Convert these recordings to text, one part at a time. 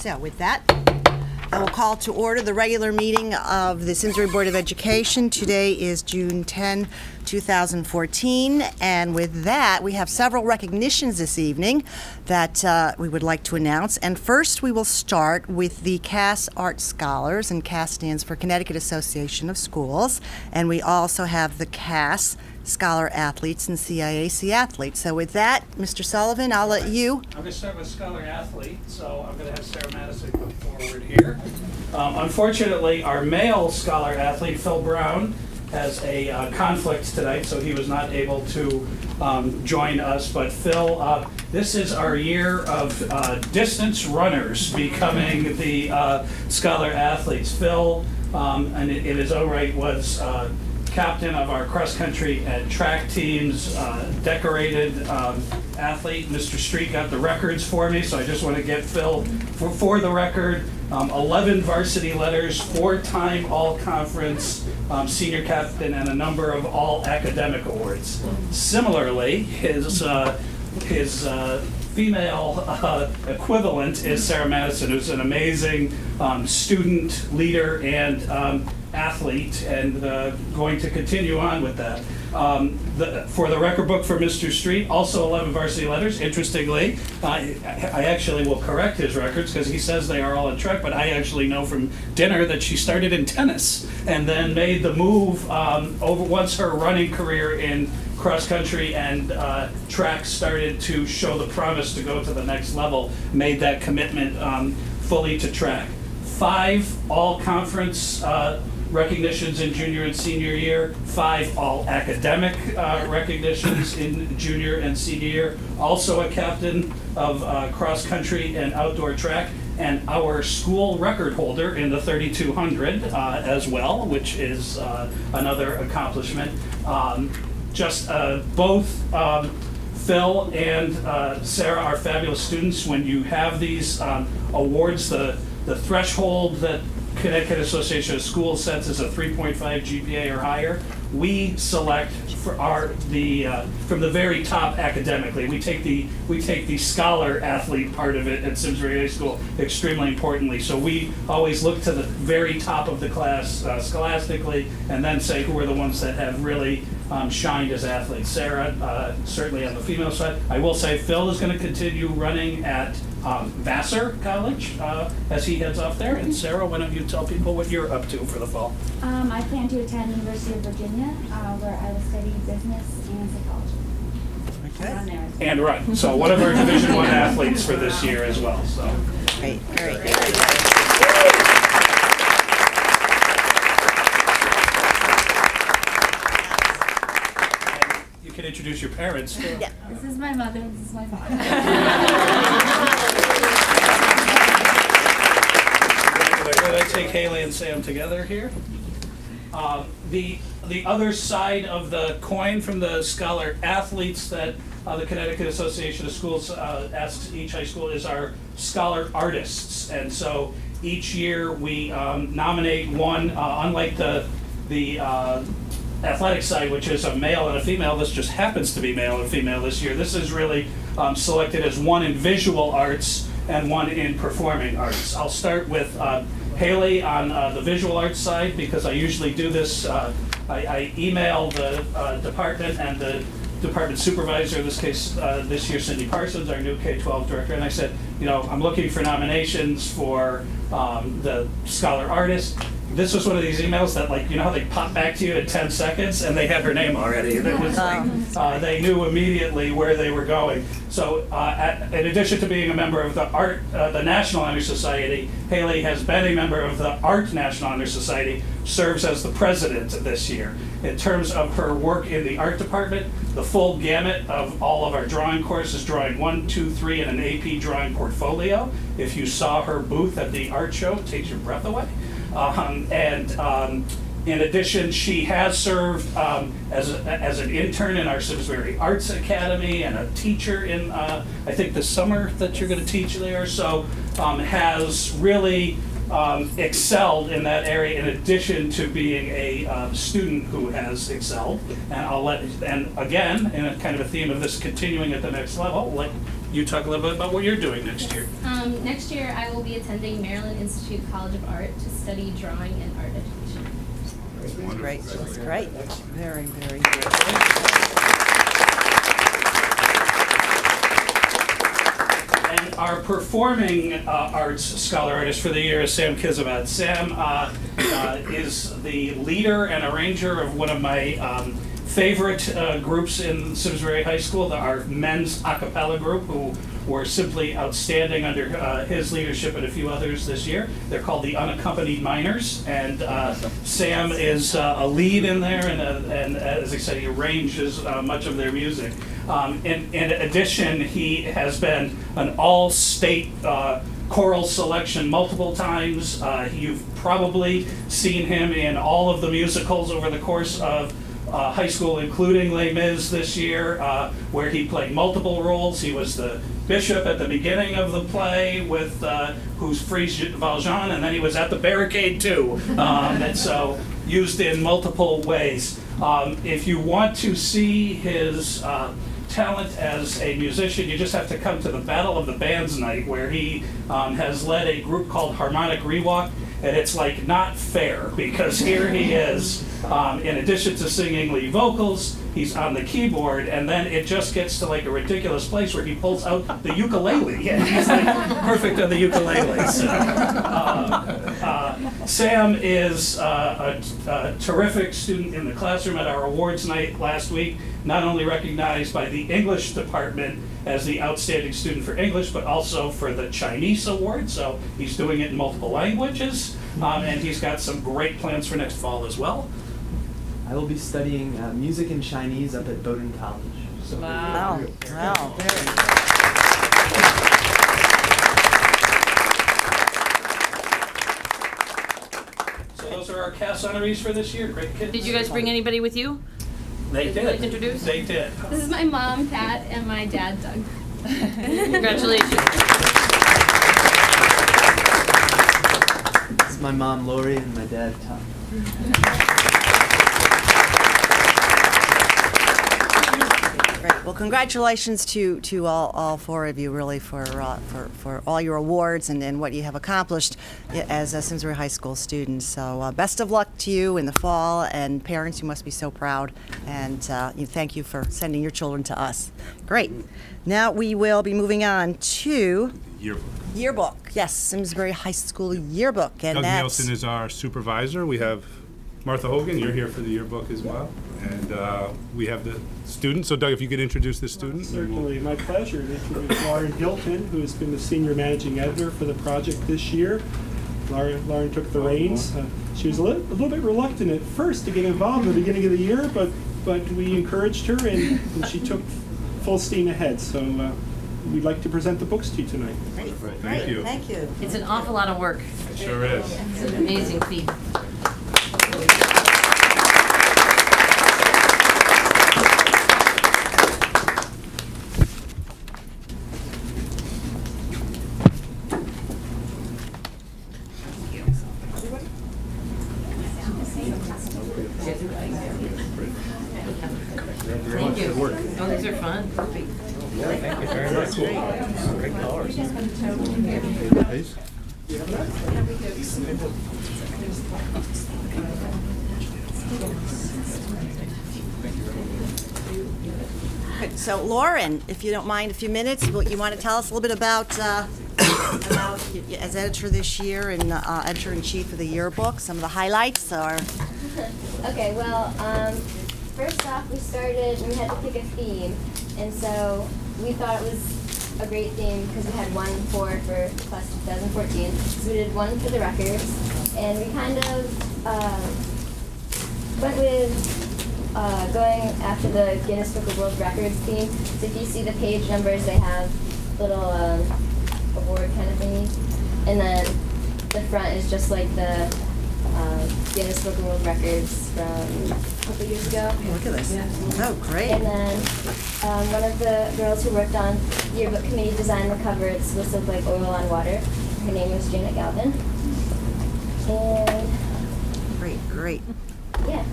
So with that, I will call to order the regular meeting of the Simsbury Board of Education. Today is June 10, 2014, and with that, we have several recognitions this evening that we would like to announce. And first, we will start with the CAS Art Scholars, and CAS stands for Connecticut Association of Schools, and we also have the CAS Scholar Athletes and CIAC Athletes. So with that, Mr. Sullivan, I'll let you. I'm going to start with Scholar Athlete, so I'm going to have Sarah Madison come forward here. Unfortunately, our male Scholar Athlete, Phil Brown, has a conflict tonight, so he was not able to join us. But Phil, this is our year of distance runners becoming the Scholar Athletes. Phil, and in his own right, was captain of our cross-country and track teams, decorated athlete. Mr. Street got the records for me, so I just want to get Phil for the record. 11 varsity letters, 4-time all-conference senior captain, and a number of all-academic awards. Similarly, his female equivalent is Sarah Madison, who's an amazing student, leader, and athlete, and going to continue on with that. For the record book for Mr. Street, also 11 varsity letters. Interestingly, I actually will correct his records because he says they are all in track, but I actually know from dinner that she started in tennis and then made the move over once her running career in cross country and track started to show the promise to go to the next level, made that commitment fully to track. 5 all-conference recognitions in junior and senior year, 5 all-academic recognitions in junior and senior year, also a captain of cross-country and outdoor track, and our school record holder in the 3200 as well, which is another accomplishment. Both Phil and Sarah are fabulous students. When you have these awards, the threshold that Connecticut Association of Schools sets is a 3.5 GPA or higher. We select for from the very top academically. We take the scholar athlete part of it at Simsbury High School extremely importantly. So we always look to the very top of the class scholastically, and then say who are the ones that have really shined as athletes. Sarah, certainly on the female side. I will say Phil is going to continue running at Vassar College as he heads off there. And Sarah, why don't you tell people what you're up to for the fall? I plan to attend University of Virginia, where I will study business and psychology. Okay. And run. So one of our Division I athletes for this year as well. So Great. you can introduce your parents too. Yeah. This is my mother, this is my father. Could I take Haley and Sam together here? The other side of the coin from the scholar athletes that the Connecticut Association of Schools asks each high school is our scholar artists. And so each year we nominate one, unlike the athletic side, which is a male and a female. This just happens to be male and female this year. This is really selected as one in visual arts and one in performing arts. I'll start with Haley on the visual arts side, because I usually do this. I email the department and the department supervisor, in this case this year Cindy Parsons, our new K-12 director, and I said, I'm looking for nominations for the scholar artist. This was one of these emails that, how they pop back to you in 10 seconds, and they had her name already. It was they knew immediately where they were going. So, in addition to being a member of the National Honor Society, Haley has been a member of the Art National Honor Society, serves as the president this year. In terms of her work in the art department, the full gamut of all of our drawing courses, drawing 1, 2, 3, and an AP drawing portfolio. If you saw her booth at the art show, it takes your breath away. In addition, she has served as an intern in our Simsbury Arts Academy and a teacher in, I think, the summer that you're going to teach there. So has really excelled in that area, in addition to being a student who has excelled. And again, in a kind of a theme of this continuing at the next level, you talk a little bit about what you're doing next year. Next year, I will be attending Maryland Institute College of Art to study drawing and art education. Great, that's great. Very, very good. And our performing arts scholar artist for the year is Sam Kizabad. Sam is the leader and arranger of one of my favorite groups in Simsbury High School, our men's a cappella group, who were simply outstanding under his leadership and a few others this year. They're called the Unaccompanied Minors, and Sam is a lead in there, and as I said, he arranges much of their music. In addition, he has been an all-state choral selection multiple times. You've probably seen him in all of the musicals over the course of high school, including Les Mis this year, where he played multiple roles. He was the bishop at the beginning of the play with who's Frise Valjean, and then he was at the barricade too, and so used in multiple ways. If you want to see his talent as a musician, you just have to come to the Battle of the Bands night, where he has led a group called Harmonic Rewalk, and it's like not fair, because here he is, in addition to singing lead vocals, he's on the keyboard, and then it just gets to like a ridiculous place where he pulls out the ukulele, and he's like perfect on the ukulele. So, Sam is a terrific student in the classroom. At our awards night last week, not only recognized by the English department as the outstanding student for English, but also for the Chinese award. So he's doing it in multiple languages, and he's got some great plans for next fall as well. I will be studying music in Chinese up at Bowdoin College. So Wow, wow, very good. So those are our CAS honorees for this year. Great kids. Did you guys bring anybody with you? They Would you like did. to introduce? They did. This is my mom, Pat, and my dad, Doug. Congratulations. this is my mom, Lori, and my dad, Tom. Great. Well, congratulations to all four of you, really, for all your awards and what you have accomplished as Simsbury High School students. So best of luck to you in the fall, and parents, you must be so proud. And thank you for sending your children to us. Great. Now we will be moving on to yearbook. Yes, Simsbury High School yearbook, and Doug that's Nielsen is our supervisor. We have Martha Hogan, you're here for the yearbook as well. And we have the student. So Doug, if you could introduce the student. Certainly, my pleasure to introduce Lauren Hilton, who has been the senior managing editor for the project this year. Lauren took the reins. She was a little bit reluctant at first to get involved at the beginning of the year, but we encouraged her, and she took full steam ahead. So we'd like to present the books to you tonight. great. Thank you. Thank you. It's an awful lot of work. It sure is. It's an amazing feat. Thank you. Oh, these are fun. Good. So Lauren, if you don't mind a few minutes, you want to tell us a little bit about as editor this year and editor-in-chief of the yearbook, some of the highlights are. Okay, well, first off, we had to pick a theme, and so we thought it was a great theme because we had one for class 2014, so we did one for the records, and we kind of went with going after the Guinness Book of World Records theme. So if you see the page numbers, they have little award kind of thingy, and then the front is just like the Guinness Book of World Records from a couple years ago. Look at this. Oh, great. And then one of the girls who worked on yearbook committee designed the cover. It's supposed to look like oil on water. Her name was Janet Galvin. And Great. Yeah.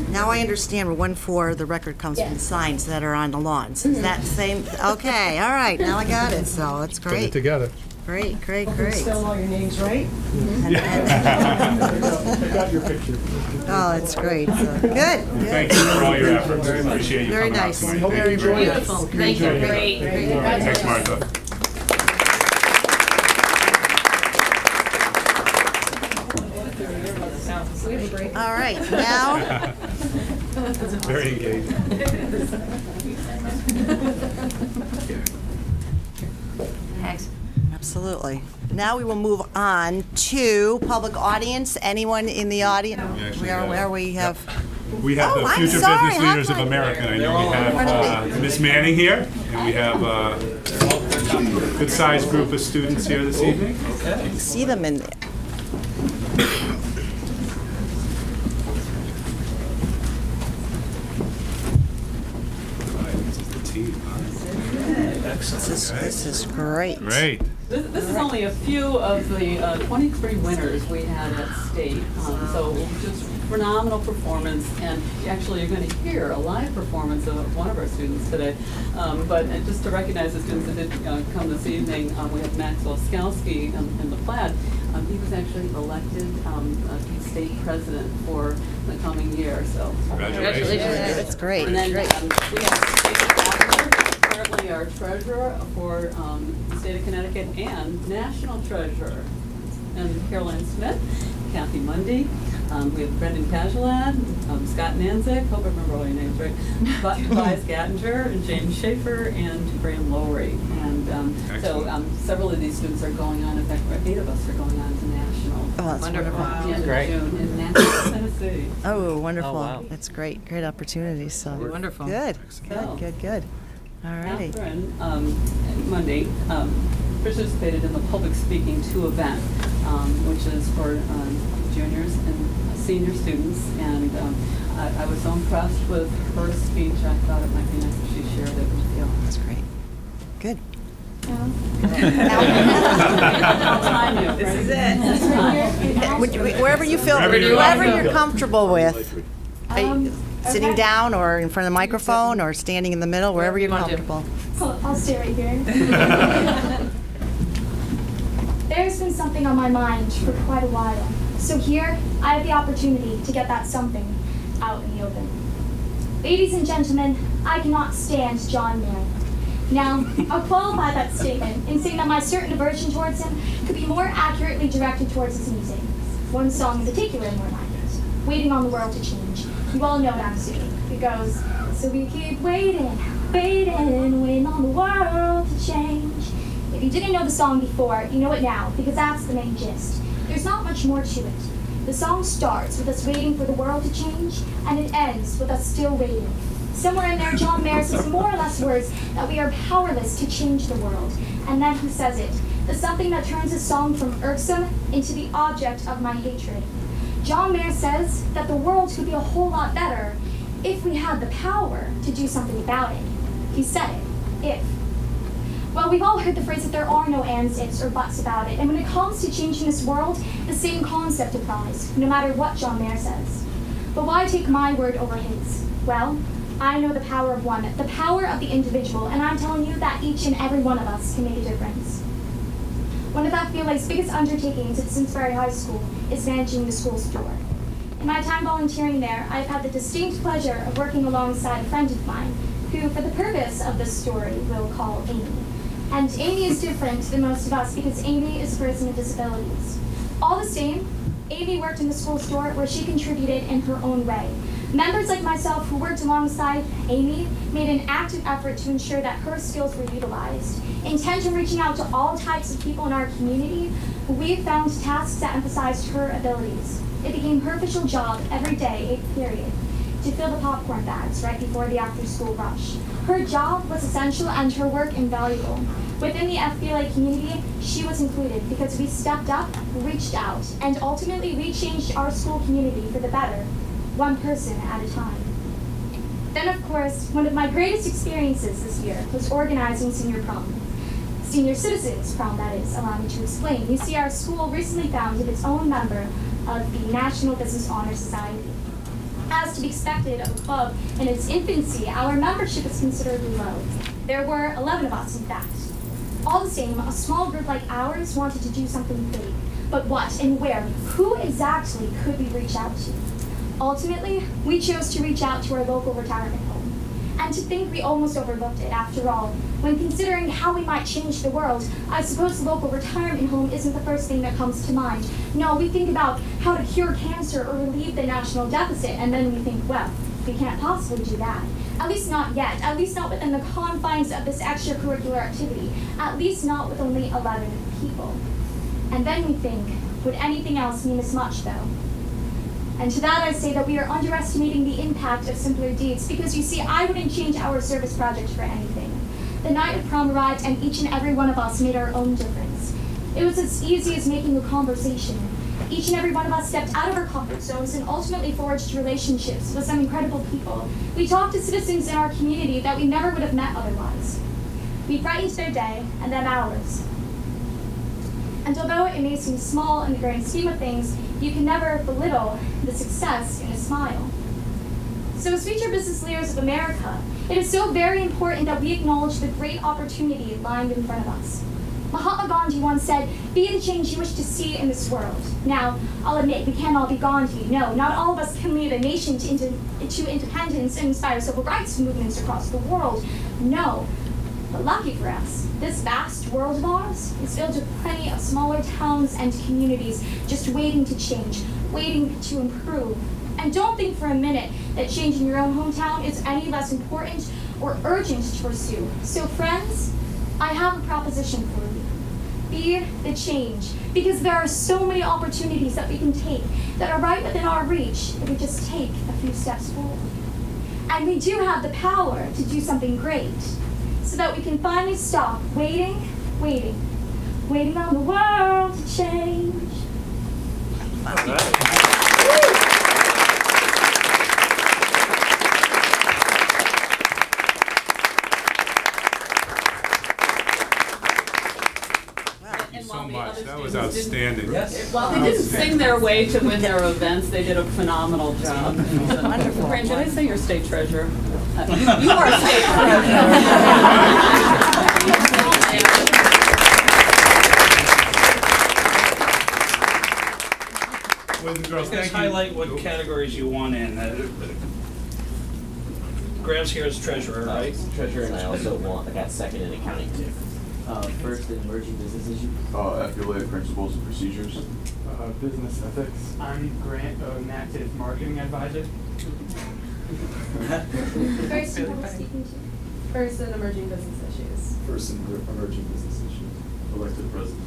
Now I understand where 1-4, the record comes from the Yes. signs that are on the lawns. Is that the same? Okay, all right, now I got it, so that's Put it great. together. Great, great, You great. spell all your names right? I got your picture. Oh, that's great. So, good, Thank good. you for all your efforts. Appreciate you Very coming out nice. tonight. Hope you Thank you. enjoy it. Beautiful. Thank you. Great. Thanks, Martha. All right, now, Very engaging. absolutely. Now we will move on to public audience. Anyone in the audience? actually Where have- we have, We have Oh, the I'm Future sorry, Business how Leaders of come I- America. And I know we have Ms. Manning here, and we have a good-sized group of students here this evening. see them in, This is the team, huh? this is great. Great. This is only a few of the 23 winners we had at state. So just phenomenal performance, and actually you're going to hear a live performance of one of our students today. But just to recognize the students that did come this evening, we have Maxwell Skalski in the plaid. He was actually elected state president for the coming year. So Congratulations. That's great, and then great. we have State Auditor, currently our treasurer for the state of Connecticut, and national treasurer. And Caroline Smith, Kathy Mundy, we have Brendan Cajalad, Scott Nanzik, hope I remember all your names right, Tobias Gattinger, and James Schaefer, and Graham Lowry. And so several of these students are going on, in fact, 8 of us are going on to national. Oh, that's wonderful. At the end of June in Nashville, Tennessee. Oh, wonderful. That's great, great opportunity, so. Wonderful. Good, So- good. All righty. Catherine, Monday, participated in the Public Speaking 2 event, which is for juniors and senior students. And I was so impressed with her speech, I thought it might be nice if she shared it with you. That's great. Good. I'll time you. This is it. Wherever you feel, Wherever you wherever like. you're comfortable with. Are you sitting Okay. down or in front of the microphone or standing in the middle, wherever you're Wherever you want comfortable. I'll stay right here. There's been something on my mind for quite a while. So here, I have the opportunity to get that something out in the open. Ladies and gentlemen, I cannot stand John Mayer. Now, I'll qualify that statement in saying that my certain aversion towards him could be more accurately directed towards his music. One song in particular in my mind, Waiting on the World to Change. You all know what I'm singing. It goes, so we keep waiting, waiting on the world to change. If you didn't know the song before, you know it now, because that's the main gist. There's not much more to it. The song starts with us waiting for the world to change, and it ends with us still waiting. Somewhere in there, John Mayer says more or less words that we are powerless to change the world. And then who says it? The something that turns his song from irksome into the object of my hatred. John Mayer says that the world could be a whole lot better if we had the power to do something about it. He said it, if. Well, we've all heard the phrase that there are no ands, ifs, or buts about it. And when it comes to changing this world, the same concept applies, no matter what John Mayer says. But why take my word over his? Well, I know the power of one, the power of the individual, and I'm telling you that each and every one of us can make a difference. One of FBLA's biggest undertakings at Simsbury High School is managing the school store. In my time volunteering there, I've had the distinct pleasure of working alongside a friend of mine, who, for the purpose of this story, we'll call Amy. And Amy is different than most of us because Amy is a person with disabilities. All the same, Amy worked in the school store where she contributed in her own way. Members like myself who worked alongside Amy made an active effort to ensure that her skills were utilized. Intent on reaching out to all types of people in our community, we found tasks that emphasized her abilities. It became her official job every day, 8th period, to fill the popcorn bags right before the after-school rush. Her job was essential and her work invaluable. Within the FBLA community, she was included because we stepped up, reached out, and ultimately we changed our school community for the better, one person at a time. Then, of course, one of my greatest experiences this year was organizing senior prom. Senior citizens prom, that is, allow me to explain. You see, our school recently founded its own member of the National Business Honor Society. As to be expected of a club in its infancy, our membership is considerably low. There were 11 of us, in fact. All the same, a small group like ours wanted to do something big. But what and where? Who exactly could we reach out to? Ultimately, we chose to reach out to our local retirement home. And to think we almost overlooked it, after all. When considering how we might change the world, I suppose the local retirement home isn't the first thing that comes to mind. No, we think about how to cure cancer or relieve the national deficit, and then we think, well, we can't possibly do that. At least not yet. At least not within the confines of this extracurricular activity. At least not with only 11 people. And then we think, would anything else mean as much, though? And to that I say that we are underestimating the impact of simpler deeds, because you see, I wouldn't change our service project for anything. The night of prom arrived, and each and every one of us made our own difference. It was as easy as making a conversation. Each and every one of us stepped out of our comfort zones and ultimately forged relationships with some incredible people. We talked to citizens in our community that we never would have met otherwise. We brightened their day, and then ours. And although it may seem small in the grand scheme of things, you can never belittle the success in a smile. So as future business leaders of America, it is so very important that we acknowledge the great opportunity lying in front of us. Mahatma Gandhi once said, "Be the change you wish to see in this world." Now, I'll admit, we can't all be Gandhi. No, not all of us can lead a nation to independence and inspire civil rights movements across the world. No. But lucky for us, this vast world of ours is filled with plenty of smaller towns and communities just waiting to change, waiting to improve. And don't think for a minute that change in your own hometown is any less important or urgent to pursue. So friends, I have a proposition for you. Be the change, because there are so many opportunities that we can take that are right within our reach if we just take a few steps forward. And we do have the power to do something great, so that we can finally stop waiting on the world to change. So much. That was outstanding. While they didn't sing their way to win their events, they did a phenomenal job. Wonderful. Fran, did I say you're state treasurer? You are state treasurer. Boys and girls, You guys thank you. highlight what categories you want in. Graham's here as treasurer, right? Treasurer, and I also got second in accounting too. First in emerging business issues. FBLA principles and procedures. Business ethics. I'm Grant, an active marketing advisor. First, who are we speaking to? First in emerging business issues. First in emerging business issues. Elected president.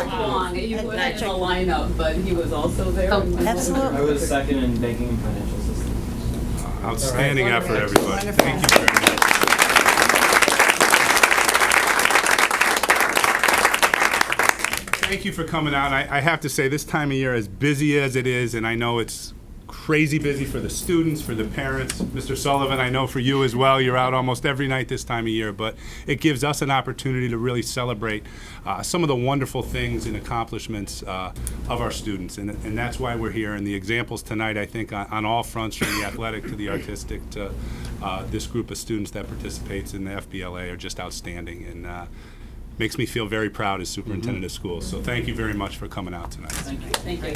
Long. You put it in the lineup, but he was also there. Absolutely. I was second in banking and financial systems. Outstanding effort, everybody. Wonderful. Thank you very much. Thank you for coming out. I have to say, this time of year, as busy as it is, and I know it's crazy busy for the students, for the parents. Mr. Sullivan, I know for you as well. You're out almost every night this time of year, but it gives us an opportunity to really celebrate some of the wonderful things and accomplishments of our students, and that's why we're here. And the examples tonight, I think, on all fronts, from the athletic to the artistic to this group of students that participates in the FBLA, are just outstanding, and makes me feel very proud as superintendent of schools. So thank you very much for coming out tonight. Thank you. Thank you.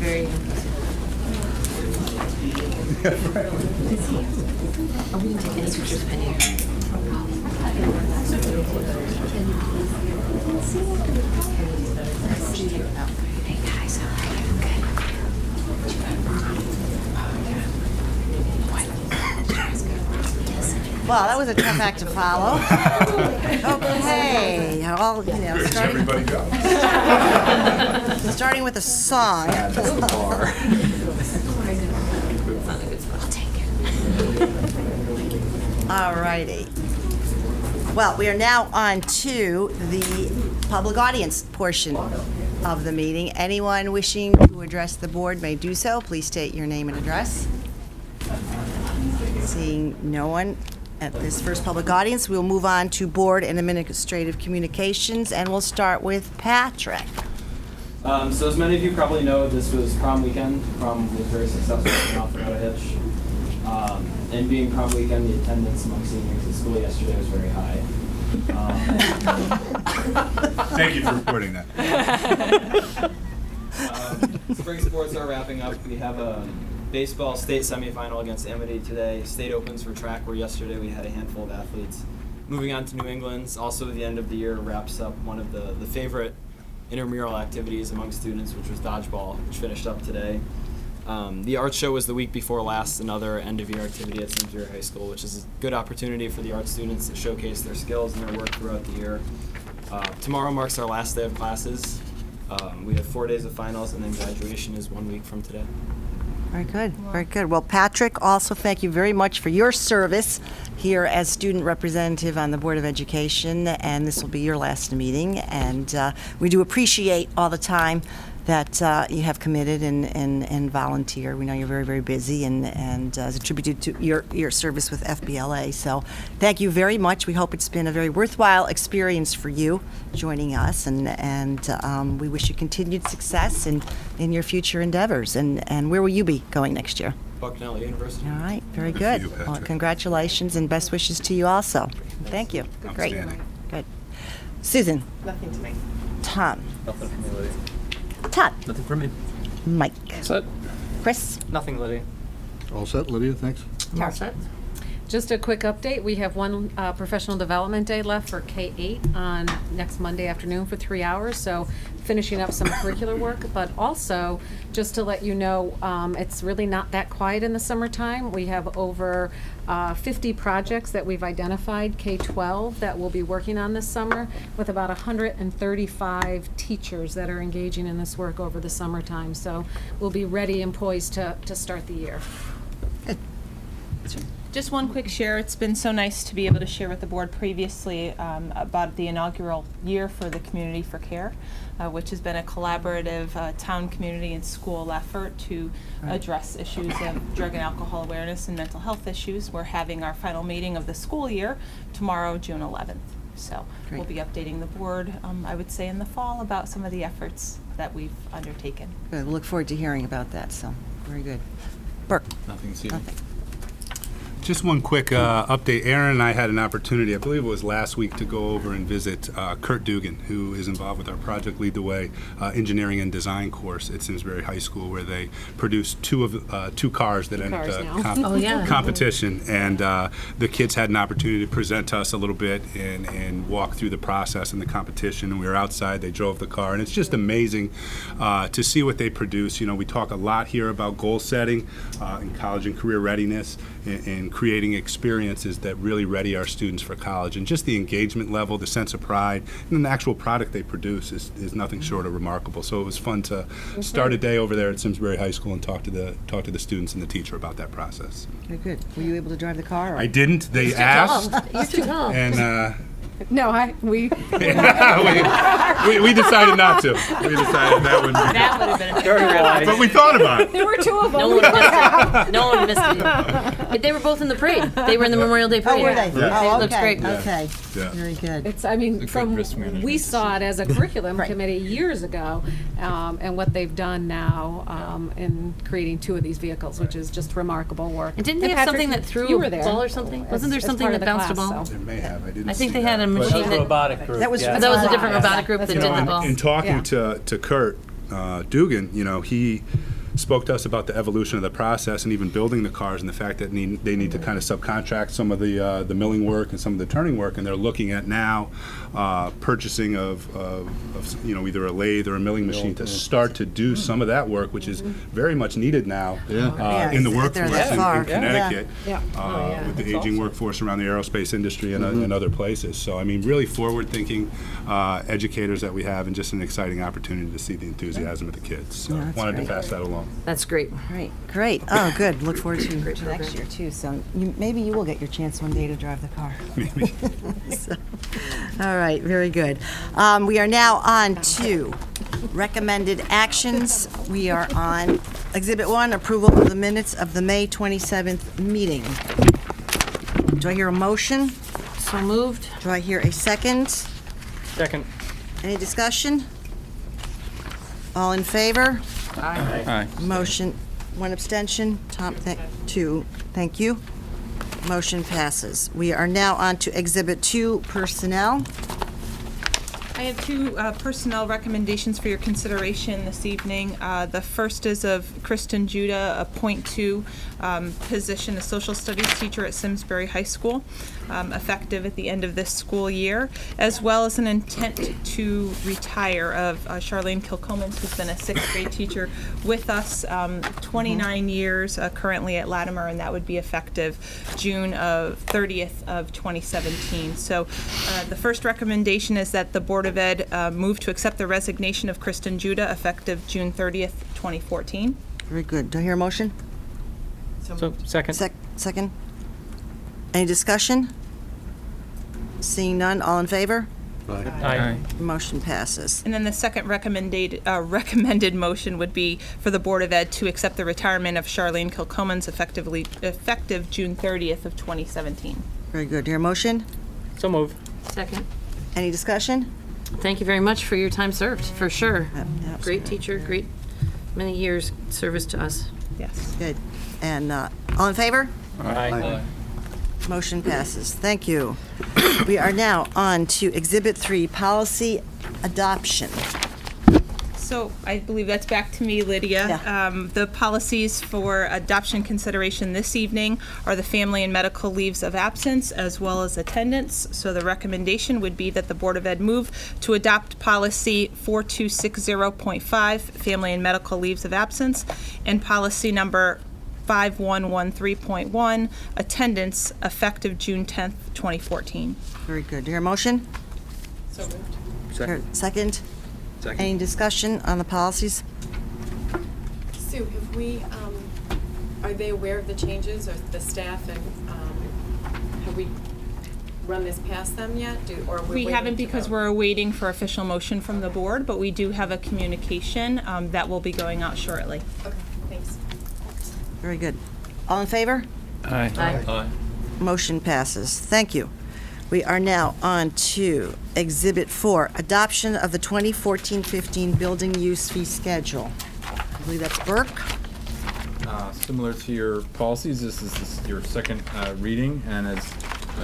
Very impressive. Oh, we didn't take any pictures of any of Hey guys, how are you? Good. Well, that was a tough act to follow. Okay, all, you know, Everybody go. starting with a song. All righty. Well, we are now on to the public audience portion of the meeting. Anyone wishing to address the board may do so. Please state your name and address. Seeing no one at this first public audience, we'll move on to board and administrative communications, and we'll start with Patrick. So as many of you probably know, this was prom weekend. Prom was very successful, off without a hitch. And being prom weekend, the attendance among seniors at school yesterday was very high. Thank you for reporting that. Spring sports are wrapping up. We have a baseball state semifinal against Amity today. State opens for track, where yesterday we had a handful of athletes. Moving on to New England's, also the end of the year wraps up one of the favorite intramural activities among students, which was dodgeball, which finished up today. The art show was the week before last, another end-of-year activity at Simsbury High School, which is a good opportunity for the art students to showcase their skills and their work throughout the year. Tomorrow marks our last day of classes. We have 4 days of finals, and then graduation is 1 week from today. Very good, very good. Well, Patrick, also thank you very much for your service here as student representative on the Board of Education, and this will be your last meeting, and we do appreciate all the time that you have committed and volunteer. We know you're very, very busy, and as a tribute to your service with FBLA. So thank you very much. We hope it's been a very worthwhile experience for you joining us, and we wish you continued success in your future endeavors. And where will you be going next year? Bucknell University. All right, very Good for good. you, Well, Patrick. congratulations and best wishes to you also. Thank you. Great. Outstanding. Good. Susan. Nothing to me. Tom. Nothing from me, Lydia. Todd. Nothing from me. Mike. Set. Chris. Nothing, Lydia. All set, Lydia, thanks. All set. Just a quick update, we have one professional development day left for K-8 on next Monday afternoon for 3 hours, so finishing up some curricular work, but also, just to let you know, it's really not that quiet in the summertime. We have over 50 projects that we've identified, K-12, that we'll be working on this summer, with about 135 teachers that are engaging in this work over the summertime, so we'll be ready and poised to start the year. Just one quick share. It's been so nice to be able to share with the board previously about the inaugural year for the Community for Care, which has been a collaborative town, community, and school effort to address issues of drug and alcohol awareness and mental health issues. We're having our final meeting of the school year tomorrow, June 11th. So we'll be updating the board, I would say, in the fall about some of the efforts that we've undertaken. Good. We'll look forward to hearing about that, so very good. Burke. Nothing to Nothing. Just one quick update. Aaron and I had an opportunity, I believe it was last week, to go over and visit Kurt Dugan, who is involved with our Project Lead the Way engineering and design course at Simsbury High School, where they produced two cars that entered the competition. And the kids had an opportunity to present to us a little bit and walk through the process in the competition. And we were outside, they drove the car, and it's just amazing to see what they produce. You know, we talk a lot here about goal setting in college and career readiness, and creating experiences that really ready our students for college, and just the engagement level, the sense of pride, and then the actual product they produce is nothing short of remarkable. So it was fun to start a day over there at Simsbury High School and talk to the students and the teacher about that process. Very good. Were you able to drive the car? Or? I didn't. They asked. You're too tall. And No, we we decided not to. We decided that wouldn't be That would have been a but we thought about it. There were two of them. No one missed it. No one missed it. They were both in the parade. They were in the Memorial Day Oh, parade. were they? Yeah. Oh, It looks okay. great. Okay. Yeah. Very good. It's, I mean, from, we saw it as a curriculum Right. committee years ago, and what they've done now in creating two of these vehicles, which is just remarkable work. And didn't they have Patrick, something that threw you were a there. ball or something? Wasn't there As something part that of the bounced a class, ball? so. They may have. I didn't. I think see they had that. a machine that. Robotic group. That was That was a different Yeah. robotic group that That's did the right. ball. In talking Yeah. to Kurt Dugan, you know, he spoke to us about the evolution of the process and even building the cars and the fact that they need to kind of subcontract some of the milling work and some of the turning work, and they're looking at now purchasing of either a lathe or a milling machine to start to do some of that work, which is very much needed now in the workforce in Connecticut with the aging workforce around the aerospace industry and other places. So, I mean, really forward-thinking educators that we have, and just an exciting opportunity to see the enthusiasm of the kids. So, wanted to pass that along. That's great. Great. Oh, good. Look forward to next year, too. So maybe you will get your chance one day to drive the car. Maybe. All right, very good. We are now on to recommended actions. We are on Exhibit 1, approval of the minutes of the May 27th meeting. Do I hear a motion? So moved. Do I hear a second? Second. Any discussion? All in favor? Aye. Motion, one abstention, Tom, two, thank you. Motion passes. We are now on to Exhibit 2, personnel. I have two personnel recommendations for your consideration this evening. The first is of Kristen Judah, a .2 position, a social studies teacher at Simsbury High School, effective at the end of this school year, as well as an intent to retire of Charlene Kilcoman, who's been a sixth grade teacher with us 29 years, currently at Latimer, and that would be effective June 30th of 2017. So the first recommendation is that the Board of Ed move to accept the resignation of Kristen Judah, effective June 30th, 2014. Very good. Do I hear a motion? So, second. Second. Any discussion? Seeing none, all in favor? Aye. Motion passes. And then the second recommended motion would be for the Board of Ed to accept the retirement of Charlene Kilcoman's effective June 30th of 2017. Very good. Do you hear a motion? So moved. Second. Any discussion? Thank you very much for your time served, for sure. Yep, Great teacher, great many years service to us. Yes. Good. And all in favor? Aye. Motion passes. Thank you. We are now on to Exhibit 3, policy adoption. So I believe that's back to me, Lydia. Yeah. The policies for adoption consideration this evening are the family and medical leaves of absence as well as attendance. So the recommendation would be that the Board of Ed move to adopt policy 4260.5, family and medical leaves of absence, and policy number 5113.1, attendance, effective June 10th, 2014. Very good. Do you hear a motion? So moved. Second? Any discussion on the policies? Sue, have we, are they aware of the changes, or the staff, and have we run this past them yet? We haven't, because we're waiting for official motion from the board, but we do have a communication that will be going out shortly. Okay, thanks. Very good. All in favor? Aye. Motion passes. Thank you. We are now on to Exhibit 4, adoption of the 2014-15 building use fee schedule. I believe that's Burke. Similar to your policies, this is your second reading, and as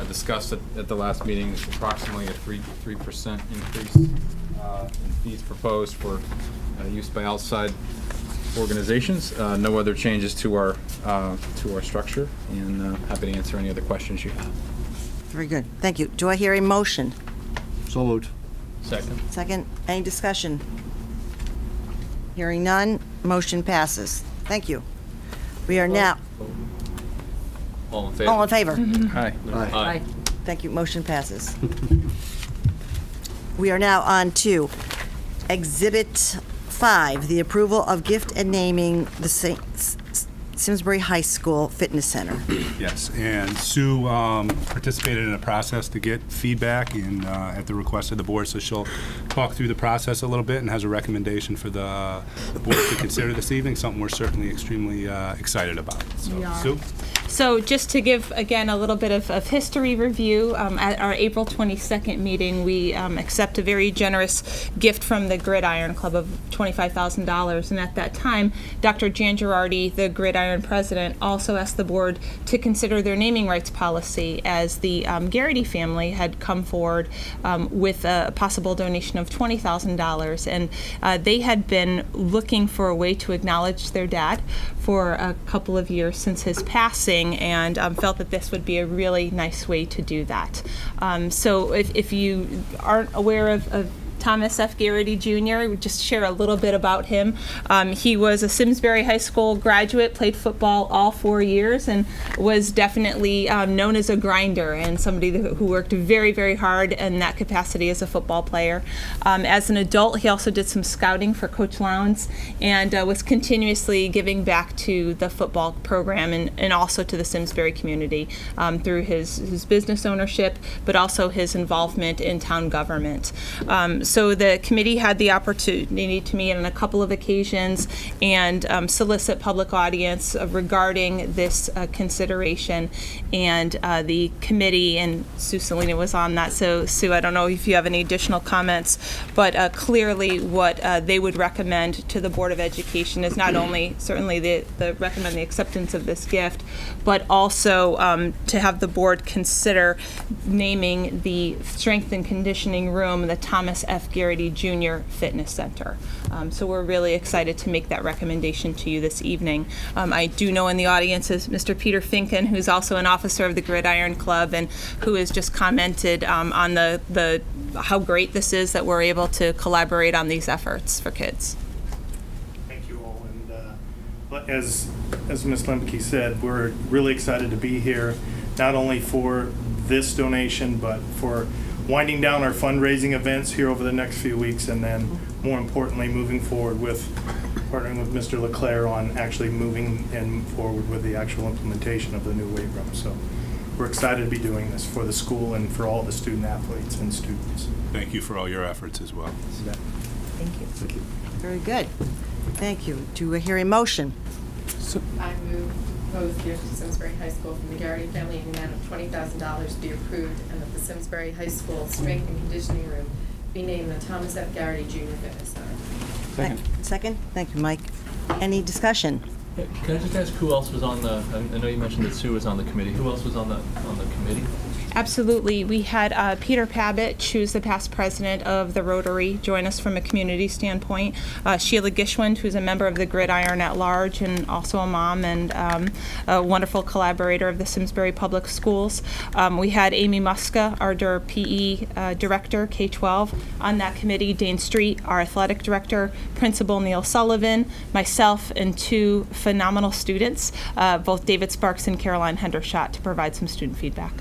discussed at the last meeting, it's approximately a 3% increase in fees proposed for use by outside organizations. No other changes to our structure, and happy to answer any other questions you have. Very good. Thank you. Do I hear a motion? So moved. Second. Second. Any discussion? Hearing none, motion passes. Thank you. We are now, All in favor? all in favor? Aye. Aye. Thank you. Motion passes. We are now on to Exhibit 5, the approval of gift and naming the Simsbury High School Fitness Center. Yes, and Sue participated in a process to get feedback and at the request of the board, so she'll talk through the process a little bit and has a recommendation for the board to consider this evening, something we're certainly extremely excited about. So, Sue? So just to give, again, a little bit of history review, at our April 22nd meeting, we accept a very generous gift from the Gridiron Club of $25,000. And at that time, Dr. Jan Girardi, the Gridiron president, also asked the board to consider their naming rights policy, as the Garrity family had come forward with a possible donation of $20,000. And they had been looking for a way to acknowledge their dad for a couple of years since his passing, and felt that this would be a really nice way to do that. So if you aren't aware of Thomas F. Garrity Jr., just share a little bit about him. He was a Simsbury High School graduate, played football all 4 years, and was definitely known as a grinder and somebody who worked very, very hard in that capacity as a football player. As an adult, he also did some scouting for Coach Lowndes, and was continuously giving back to the football program and also to the Simsbury community through his business ownership, but also his involvement in town government. So the committee had the opportunity to meet on a couple of occasions and solicit public audience regarding this consideration. And the committee, and Sue Salina was on that, so Sue, I don't know if you have any additional comments, but clearly what they would recommend to the Board of Education is not only certainly the recommend the acceptance of this gift, but also to have the board consider naming the strength and conditioning room the Thomas F. Garrity Jr. Fitness Center. So we're really excited to make that recommendation to you this evening. I do know in the audience is Mr. Peter Finken, who's also an officer of the Gridiron Club, and who has just commented on the how great this is that we're able to collaborate on these efforts for kids. Thank you all. And as Ms. Lemke said, we're really excited to be here, not only for this donation, but for winding down our fundraising events here over the next few weeks, and then more importantly, moving forward with partnering with Mr. LeClaire on actually moving forward with the actual implementation of the new weight room. So we're excited to be doing this for the school and for all the student athletes and students. Thank you for all your efforts as well. Thank you. Thank you. Very good. Thank you. Do I hear a motion? I move proposed gift to Simsbury High School from the Garrity family in the amount of $20,000 be approved, and that the Simsbury High School Strength and Conditioning Room be named the Thomas F. Garrity Jr. Fitness Center. Second. Thank you, Mike. Any discussion? Can I just ask who else was on the? I know you mentioned that Sue was on the committee. Who else was on the committee? Absolutely. We had Peter Pabbott, who's the past president of the Rotary, join us from a community standpoint. Sheila Gishwind, who's a member of the Gridiron at Large and also a mom and a wonderful collaborator of the Simsbury Public Schools. We had Amy Muska, our PE director, K-12, on that committee. Dane Street, our athletic director, Principal Neil Sullivan, myself, and two phenomenal students, both David Sparks and Caroline Hendershot, to provide some student feedback.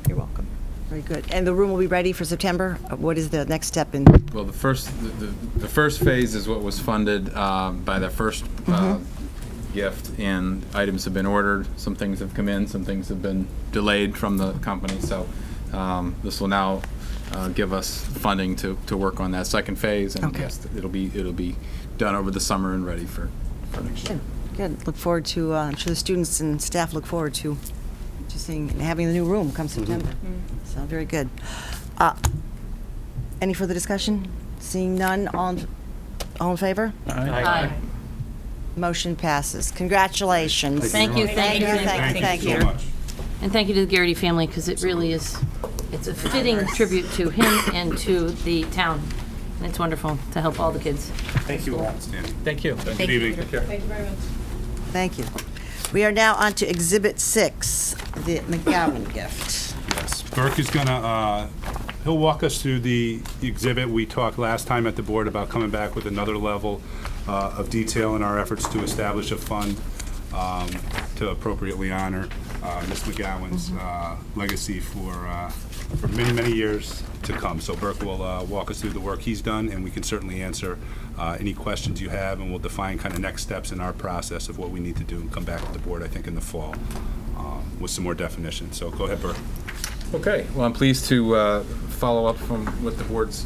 You're welcome. Very good. And the room will be ready for September? What is the next step in? Well, the first phase is what was funded by the first gift, and items have been ordered. Some things have come in, some things have been delayed from the company. So this will now give us funding to work on that second phase, and yes, it'll be done over the summer and ready for next year. Good. Look forward to. I'm sure the students and staff look forward to seeing and having the new room come September. So very good. Any further discussion? Seeing none, all in favor? Aye. Motion passes. Congratulations. Thank you. Thank you. So much. And thank you to the Garrity family, because it really is, it's a fitting tribute to him and to the town. And it's wonderful to help all the kids. Thank you all. Thank you. Good evening. Thank you very much. Thank you. We are now on to Exhibit 6, the McGowan gift. Yes, Burke is gonna, he'll walk us through the exhibit. We talked last time at the board about coming back with another level of detail in our efforts to establish a fund to appropriately honor Ms. McGowan's legacy for many, many years to come. So Burke will walk us through the work he's done, and we can certainly answer any questions you have, and we'll define kind of next steps in our process of what we need to do and come back to the board, I think, in the fall with some more definition. So go ahead, Burke. Okay, well, I'm pleased to follow up from what the board's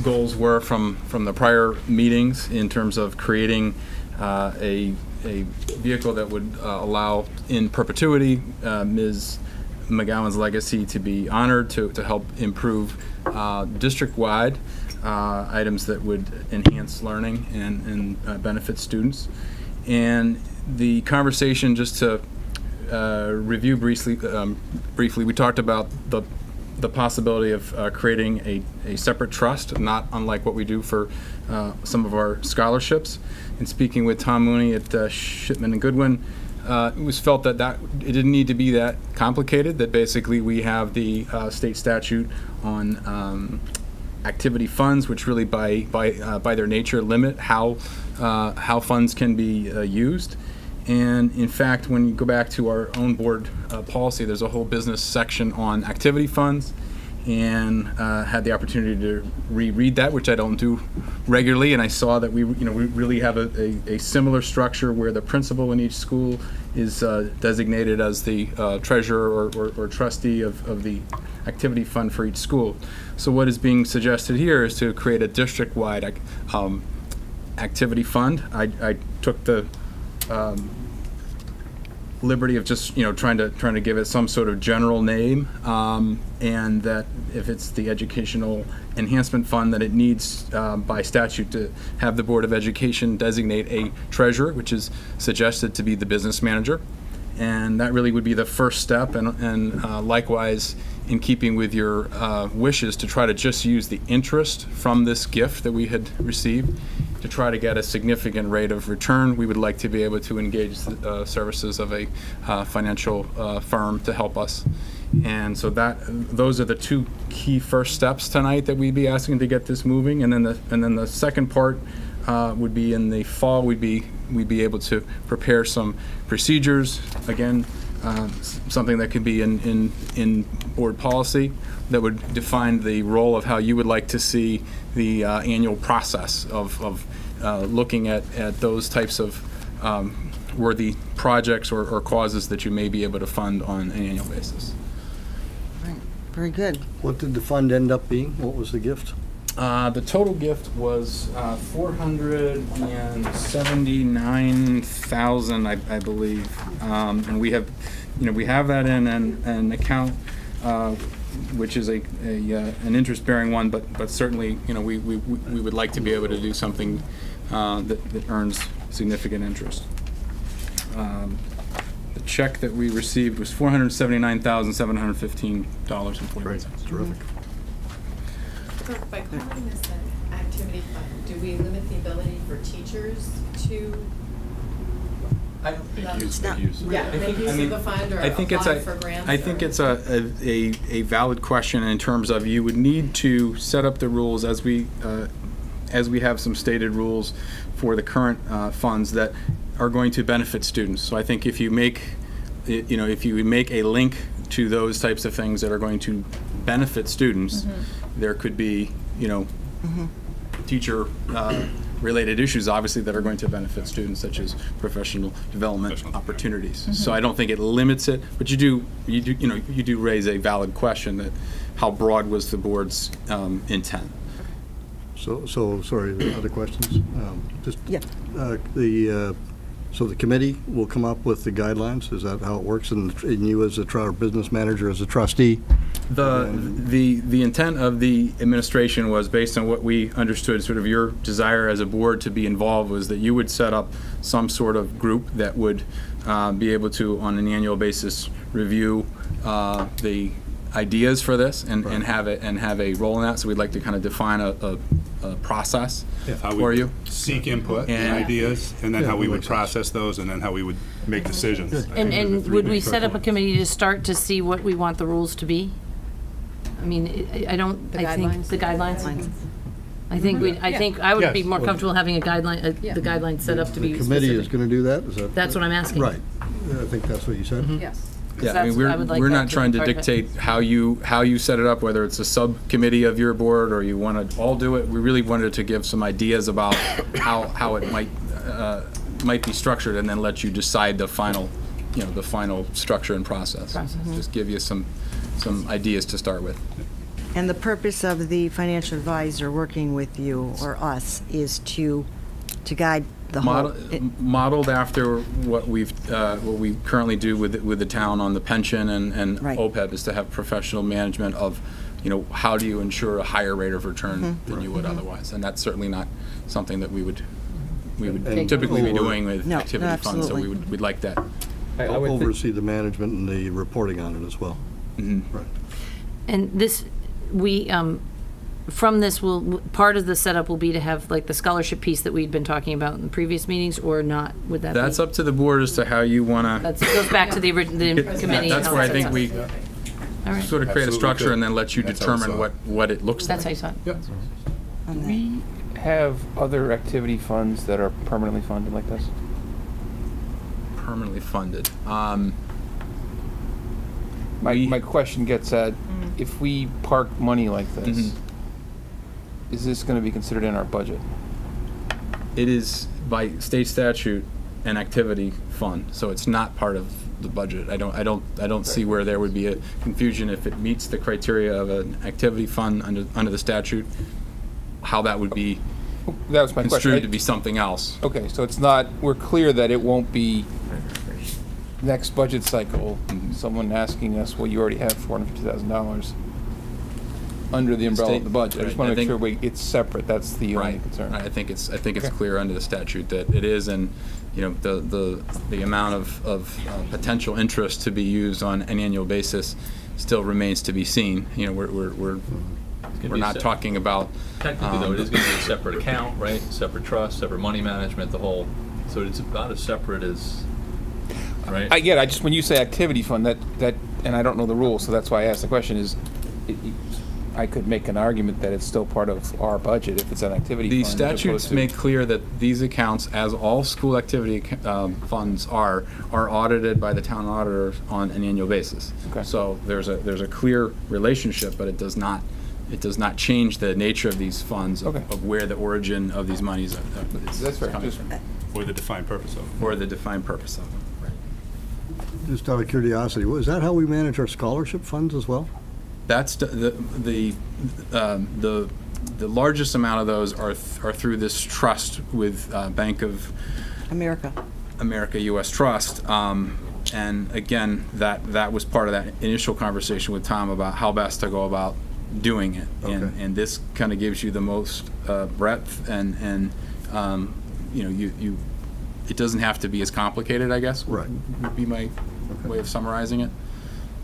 goals were from the prior meetings in terms of creating a vehicle that would allow in perpetuity Ms. McGowan's legacy to be honored, to help improve district-wide items that would enhance learning and benefit students. And the conversation, just to review briefly, we talked about the possibility of creating a separate trust, not unlike what we do for some of our scholarships. And speaking with Tom Mooney at Shipman and Goodwin, it was felt that it didn't need to be that complicated, that basically we have the state statute on activity funds, which really by their nature limit how funds can be used. And in fact, when you go back to our own board policy, there's a whole business section on activity funds, and had the opportunity to reread that, which I don't do regularly, and I saw that we really have a similar structure where the principal in each school is designated as the treasurer or trustee of the activity fund for each school. So what is being suggested here is to create a district-wide activity fund. I took the liberty of just trying to give it some sort of general name, and that if it's the educational enhancement fund, that it needs by statute to have the Board of Education designate a treasurer, which is suggested to be the business manager, and that really would be the first step. And likewise, in keeping with your wishes, to try to just use the interest from this gift that we had received to try to get a significant rate of return. We would like to be able to engage the services of a financial firm to help us. And so those are the two key first steps tonight that we'd be asking to get this moving. And then the second part would be in the fall. We'd be able to prepare some procedures, again, something that could be in board policy that would define the role of how you would like to see the annual process of looking at those types of worthy projects or causes that you may be able to fund on an annual basis. Right. Very good. What did the fund end up being? What was the gift? The total gift was $479,000, I believe, and we have that in an account, which is an interest-bearing one, but certainly we would like to be able to do something that earns significant interest. The check that we received was $479,715.41. Terrific. So by calling this an activity fund, do we limit the ability for teachers to I don't think use. make use of the fund or apply for grants? I think it's a valid question in terms of you would need to set up the rules as we have some stated rules for the current funds that are going to benefit students. So I think if you make a link to those types of things that are going to benefit students, there could be teacher related issues, obviously, that are going to benefit students, such as professional development opportunities. So I don't think it limits it, but you do raise a valid question that how broad was the board's intent. So sorry, other questions? So the committee will come up with the guidelines? Is that how it works? And you as a business manager, as a trustee? The intent of the administration was, based on what we understood, sort of your desire as a board to be involved, was that you would set up some sort of group that would be able to, on an annual basis, review the ideas for this and have a role in that. So we'd like to kind of define a process for you. Seek input and ideas, and then how we would process those, and then how we would make decisions. And would we set up a committee to start to see what we want the rules to be? I mean, I think the guidelines. I think I would be more comfortable having a guideline, the guidelines set up to be The committee specific. is going to do that? Is that? That's what I'm asking. Right. I think that's what you said. Yes. Yeah, I mean, we're not trying to dictate how you set it up, whether it's a subcommittee of your board or you want to all do it. We really wanted to give some ideas about how it might be structured, and then let you decide the final structure and process. Just give you some ideas to start with. And the purpose of the financial advisor working with you or us is to guide the whole. Modeled after what we currently do with the town on the pension and Right. OPEB is to have professional management of, how do you ensure a higher rate of return than you would otherwise? And that's certainly not something that we would And typically be over- doing with No, activity funds, so absolutely. we'd like that. I would think- Oversee the management and the reporting on it as well. Right. And this, from this, part of the setup will be to have like the scholarship piece that we'd been talking about in the previous meetings, or not? Would that be? That's up to the board as to how you want to. That goes back to the committee. That's where I think we All right. sort of create a Absolutely structure could. and then let you That's how we determine saw it. what it looks like. That's how you saw it. Yep. on that. We have other activity funds that are permanently funded like this? Permanently funded. My question gets at, if we park money like this, Mhm. is this going to be considered in our budget? It is by state statute an activity fund, so it's not part of the budget. I don't see where there would be a confusion if it meets the criteria of an activity fund under the statute, how that would be That was my question. construed to be something else. Okay, so it's not, we're clear that it won't be next budget cycle, someone asking us, well, you already have $450,000 under the umbrella of the budget. I just want to make sure it's separate, that's the only Right. concern. I think it's Okay. clear under the statute that it is, and the amount of potential interest to be used on an annual basis still remains to be seen. We're not talking about. Technically, though, it is going to be a separate account, right? Separate trust, separate money management, the whole, so it's about as separate as, right? I get it. When you say activity fund, that, and I don't know the rules, so that's why I asked the question, I could make an argument that it's still part of our budget if it's an activity The fund. as opposed statutes to- make clear that these accounts, as all school activity funds are audited by the town auditor on an annual basis. Okay. So there's a clear relationship, but it does not change the nature of these funds, Okay. of where the origin of these monies is That's fair. coming Just- from, Or the defined purpose of it. or the defined purpose of it. Just out of curiosity, is that how we manage our scholarship funds as well? That's the largest amount of those are through this trust with Bank of America U.S. Trust. And again, that was part of that initial conversation with Tom about how best to go about doing it. Okay. And this kind of gives you the most breadth and it doesn't have to be as complicated, I guess. Right. Would be my way of summarizing it.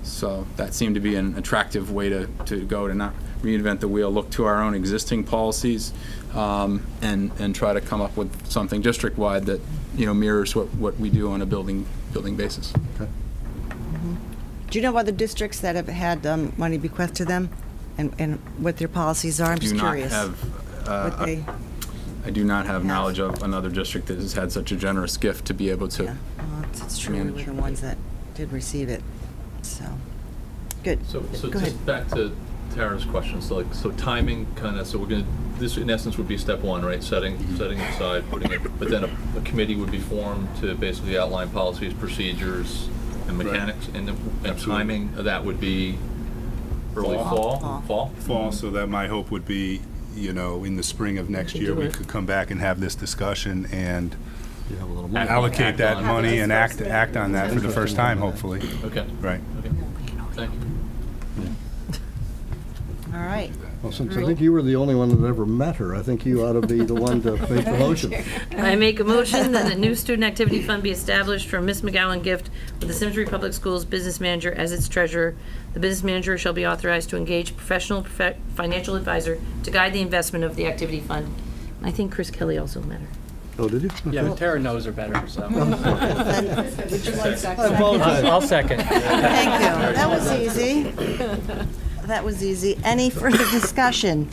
So that seemed to be an attractive way to go, to not reinvent the wheel, look to our own existing policies, and try to come up with something district-wide that, mirrors what we do on a building basis. Okay. Do you know of other districts that have had money bequeathed to them and what their policies are? I'm just curious. I do not have knowledge of another district that has had such a generous gift to be able to. Yeah, well, it's true. We were manage. the ones that did receive it. So, good. So Go ahead. just back to Tara's question, so timing so this in essence would be step one, right? Setting aside, putting it, but then a committee would be formed to basically outline policies, procedures, and mechanics, and timing of that would be early fall? So that my hope would be, in the spring of next year, we could come back and have this discussion and You have a little money. allocate that on it. money and act on that for the first time, hopefully. Okay. Right. Okay. Thank you. All right. Well, since I think you were the only one that ever met her, I think you ought to be the one to make the motion. I make a motion that a new student activity fund be established for Miss McGowan Gift with the Simsbury Public Schools business manager as its treasurer. The business manager shall be authorized to engage professional financial advisor to guide the investment of the activity fund. I think Chris Kelly also met her. Oh, did you? Yeah, but Tara knows her better, so. Would you like I apologize. I'll second. Thank you. That was easy. That was easy. Any further discussion?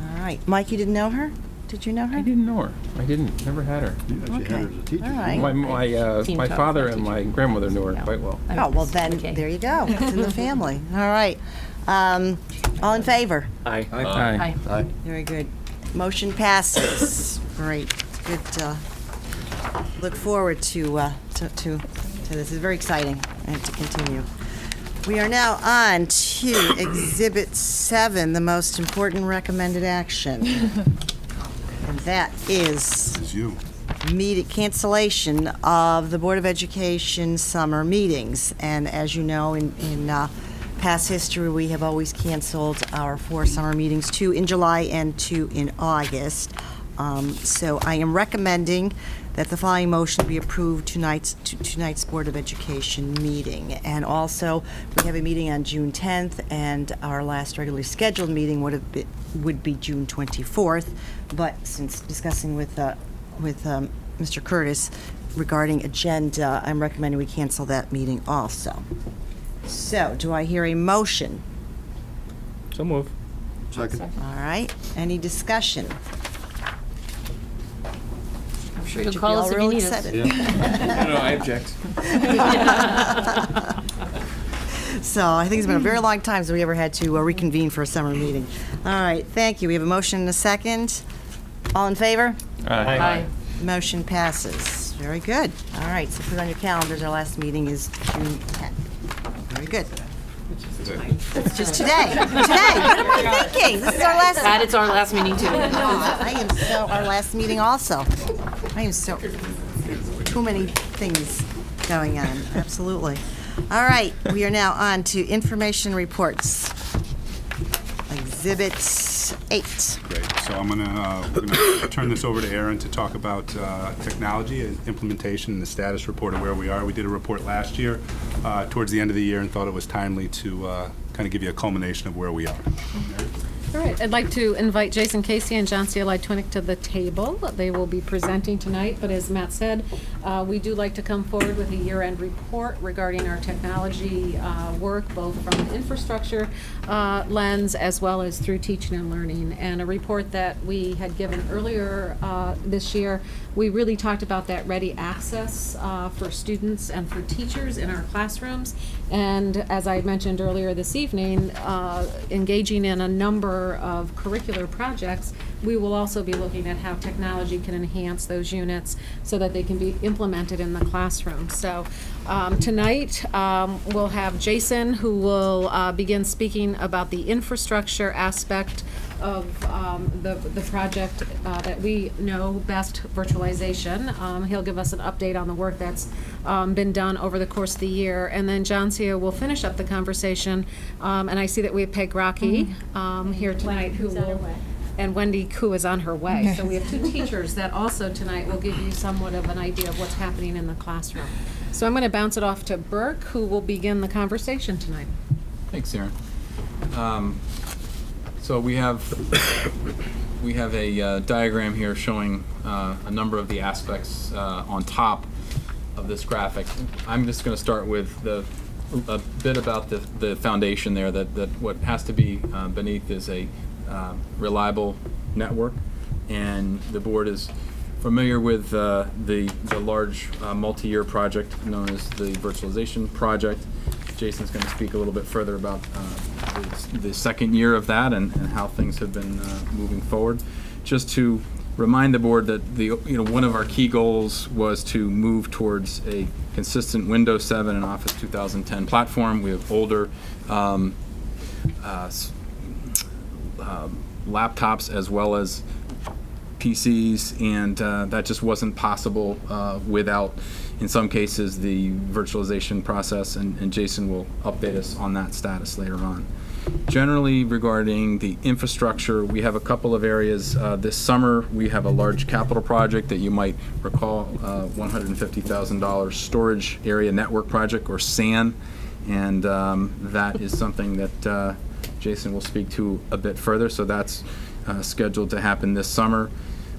All right. Mike, you didn't know her? Did you know her? I didn't know her. I didn't. Never had her. You actually had her as a teacher. All right. My father and my grandmother knew her quite well. Oh, well then, there you go. It's in the family. All right. All in favor? Aye. Aye. Aye. Very good. Motion passes. Great. Good. Look forward to this. It's very exciting and to continue. We are now on to Exhibit 7, the most important recommended action. And that is It's you. cancellation of the Board of Education summer meetings. And as you know, in past history, we have always canceled our 4 summer meetings, 2 in July and 2 in August. So I am recommending that the following motion be approved tonight's Board of Education meeting. And also, we have a meeting on June 10th, and our last regularly scheduled meeting would be June 24th. But since discussing with Mr. Curtis regarding agenda, I'm recommending we cancel that meeting also. So, do I hear a motion? So move. Second. All right, any discussion? I'm sure you'll Should call be us all if you real need us. excited. No, I object. So I think it's been a very long time since we ever had to reconvene for a summer meeting. All right, thank you. We have a motion and a second. All in favor? Aye. Motion passes. Very good. All right, so put it on your calendars. Our last meeting is June 10th. Very good. It's just today. Today. What am I thinking? This is our last. Glad it's our last meeting too. I am so, our last meeting also. I am so, too many things going on, absolutely. All right, we are now on to information reports. Exhibit 8. Great. So we're gonna turn this over to Aaron to talk about technology and implementation and the status report of where we are. We did a report last year, towards the end of the year, and thought it was timely to kind of give you a culmination of where we are. All right, I'd like to invite Jason Casey and John C. Twinick to the table. They will be presenting tonight, but as Matt said, we do like to come forward with a year-end report regarding our technology work, both from an infrastructure lens as well as through teaching and learning. And a report that we had given earlier this year, we really talked about that ready access for students and for teachers in our classrooms. And as I mentioned earlier this evening, engaging in a number of curricular projects, we will also be looking at how technology can enhance those units so that they can be implemented in the classroom. So tonight we'll have Jason, who will begin speaking about the infrastructure aspect of the project that we know best, virtualization. He'll give us an update on the work that's been done over the course of the year. And then John Cia will finish up the conversation. And I see that we have Peg Rocky here tonight, who will, and Wendy Koo is on her way. So we have 2 teachers that also tonight will give you somewhat of an idea of what's happening in the classroom. So I'm going to bounce it off to Burke, who will begin the conversation tonight. Thanks, Aaron. So we have a diagram here showing a number of the aspects on top of this graphic. I'm just going to start with a bit about the foundation there, that what has to be beneath is a reliable network, and the board is familiar with the large multi-year project known as the virtualization project. Jason's going to speak a little bit further about the second year of that and how things have been moving forward. Just to remind the board that one of our key goals was to move towards a consistent Windows 7 and Office 2010 platform. We have older laptops as well as PCs, and that just wasn't possible without, in some cases, the virtualization process, and Jason will update us on that status later on. Generally, regarding the infrastructure, we have a couple of areas. This summer, we have a large capital project that you might recall, $150,000 storage area network project, or SAN, and that is something that Jason will speak to a bit further, so that's scheduled to happen this summer.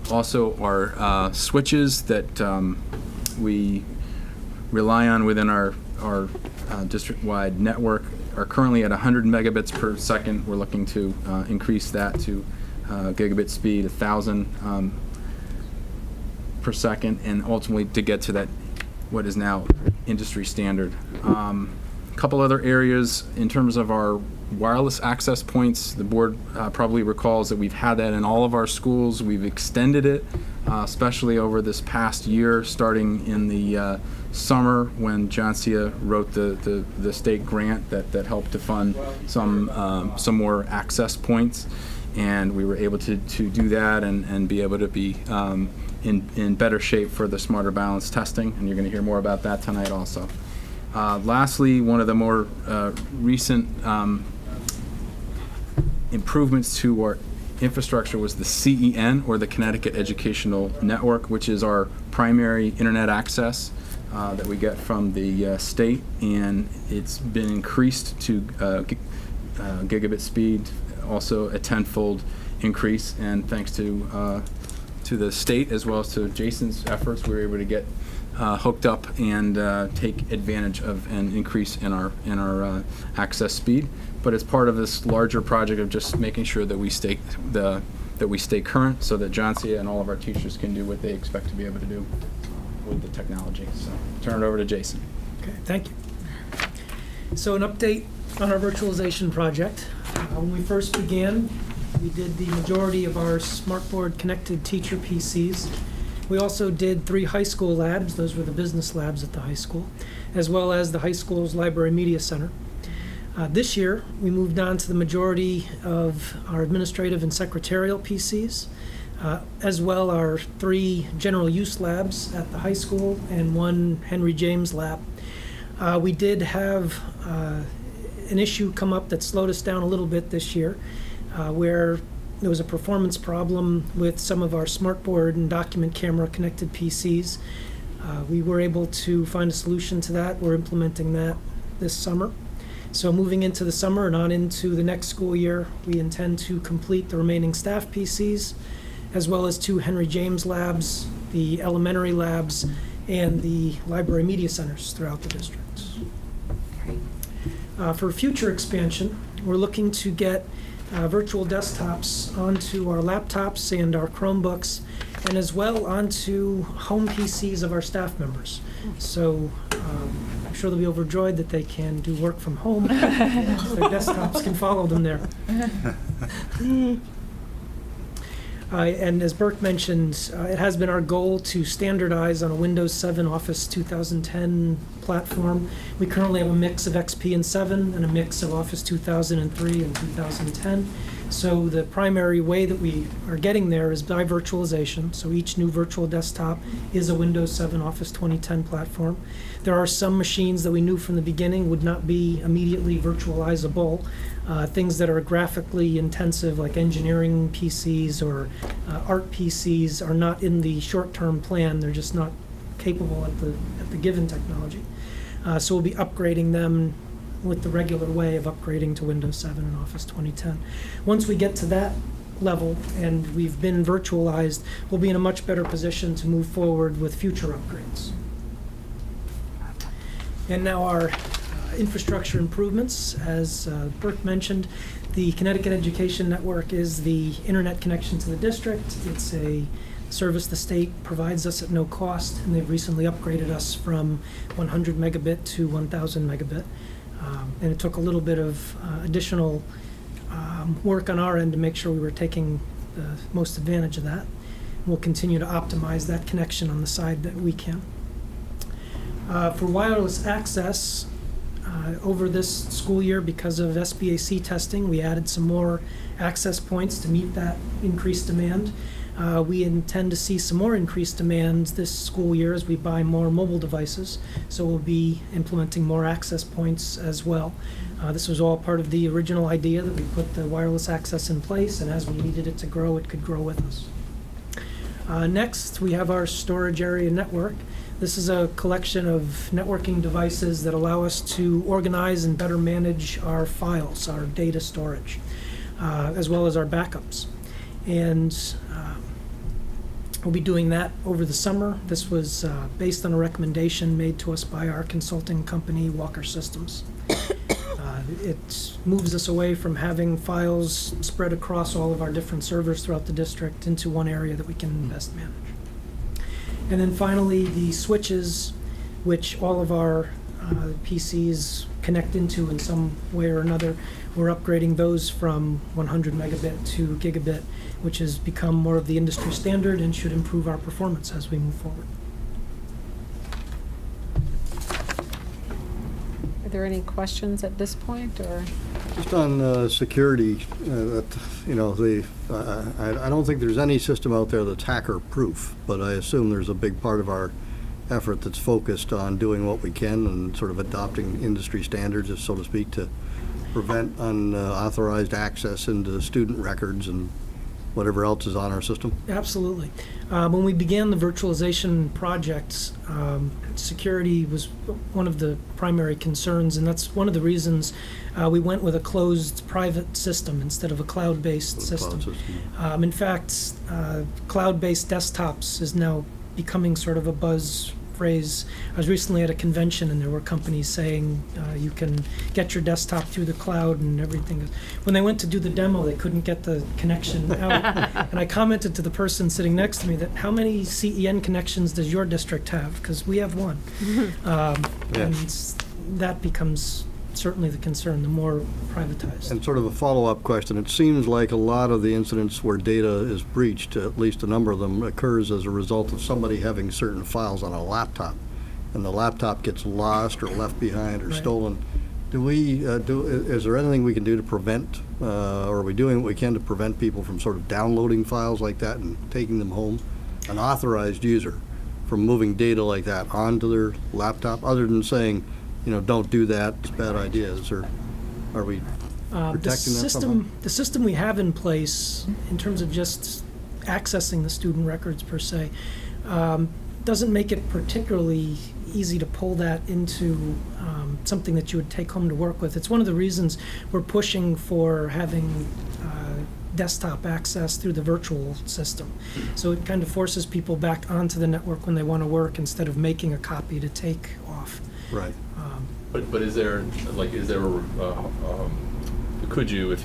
Also, our switches that we rely on within our district-wide network are currently at 100 megabits per second. We're looking to increase that to gigabit speed, 1,000 per second, and ultimately to get to that what is now industry standard. A couple other areas in terms of our wireless access points. The board probably recalls that we've had that in all of our schools. We've extended it, especially over this past year, starting in the summer when John Cia wrote the state grant that helped to fund some more access points. and we were able to do that and be able to be in better shape for the Smarter Balance testing, and you're going to hear more about that tonight also. Lastly, one of the more recent improvements to our infrastructure was the CEN, or the Connecticut Educational Network, which is our primary internet access that we get from the state, and it's been increased to gigabit speed, also a tenfold increase, and thanks to the state as well as to Jason's efforts, we were able to get hooked up and take advantage of an increase in our access speed. But it's part of this larger project of just making sure that we stay current, so that John Cia and all of our teachers can do what they expect to be able to do with the technology. So turn it over to Jason. Okay, thank you. So an update on our virtualization project. When we first began, we did the majority of our smartboard connected teacher PCs. We also did 3 high school labs. Those were the business labs at the high school, as well as the high school's library media center. This year, we moved on to the majority of our administrative and secretarial PCs, as well our 3 general use labs at the high school and 1 Henry James lab. We did have an issue come up that slowed us down a little bit this year, where there was a performance problem with some of our smartboard and document camera connected PCs. We were able to find a solution to that. We're implementing that this summer. So moving into the summer and on into the next school year, we intend to complete the remaining staff PCs, as well as 2 Henry James labs, the elementary labs, and the library media centers throughout the district. For future expansion, we're looking to get virtual desktops onto our laptops and our Chromebooks, and as well onto home PCs of our staff members. So I'm sure they'll be overjoyed that they can do work from home. Their desktops can follow them there. And as Burke mentioned, it has been our goal to standardize on a Windows 7 Office 2010 platform. We currently have a mix of XP and 7 and a mix of Office 2003 and 2010. So the primary way that we are getting there is by virtualization. So each new virtual desktop is a Windows 7 Office 2010 platform. There are some machines that we knew from the beginning would not be immediately virtualizable. Things that are graphically intensive, like engineering PCs or art PCs, are not in the short-term plan. They're just not capable at the given technology. So we'll be upgrading them with the regular way of upgrading to Windows 7 and Office 2010. Once we get to that level and we've been virtualized, we'll be in a much better position to move forward with future upgrades. And now our infrastructure improvements. As Burke mentioned, the Connecticut Education Network is the internet connection to the district. It's a service the state provides us at no cost, and they've recently upgraded us from 100 megabit to 1,000 megabit. And it took a little bit of additional work on our end to make sure we were taking the most advantage of that. We'll continue to optimize that connection on the side that we can. For wireless access, over this school year, because of SBAC testing, we added some more access points to meet that increased demand. We intend to see some more increased demand this school year as we buy more mobile devices, so we'll be implementing more access points as well. This was all part of the original idea that we put the wireless access in place, and as we needed it to grow, it could grow with us. Next, we have our storage area network. This is a collection of networking devices that allow us to organize and better manage our files, our data storage, as well as our backups. And we'll be doing that over the summer. This was based on a recommendation made to us by our consulting company, Walker Systems. It moves us away from having files spread across all of our different servers throughout the district into one area that we can best manage. And then finally, the switches, which all of our PCs connect into in some way or another, we're upgrading those from 100 megabit to gigabit, which has become more of the industry standard and should improve our performance as we move forward. there any questions at this point, or? Just on security, I don't think there's any system out there that's hacker-proof, but I assume there's a big part of our effort that's focused on doing what we can and sort of adopting industry standards, so to speak, to prevent unauthorized access into student records and whatever else is on our system. Absolutely. When we began the virtualization projects, security was one of the primary concerns, and that's one of the reasons we went with a closed private system instead of a cloud-based system. In fact, cloud-based desktops is now becoming sort of a buzz phrase. I was recently at a convention and there were companies saying you can get your desktop through the cloud and everything. When they went to do the demo, they couldn't get the connection out. And I commented to the person sitting next to me that how many CEN connections does your district have? Because we have one. And that becomes certainly the concern, the more privatized. And sort of a follow-up question, it seems like a lot of the incidents where data is breached, at least a number of them, occurs as a result of somebody having certain files on a laptop, and the laptop gets lost or left behind or stolen. Is there anything we can do to prevent, or are we doing what we can to prevent people from sort of downloading files like that and taking them home? An authorized user from moving data like that onto their laptop, other than saying, don't do that, it's bad ideas, or are we protecting that somehow? The system we have in place, in terms of just accessing the student records per se, doesn't make it particularly easy to pull that into something that you would take home to work with. It's one of the reasons we're pushing for having desktop access through the virtual system. So it kind of forces people back onto the network when they want to work instead of making a copy to take off. Right. But is there could you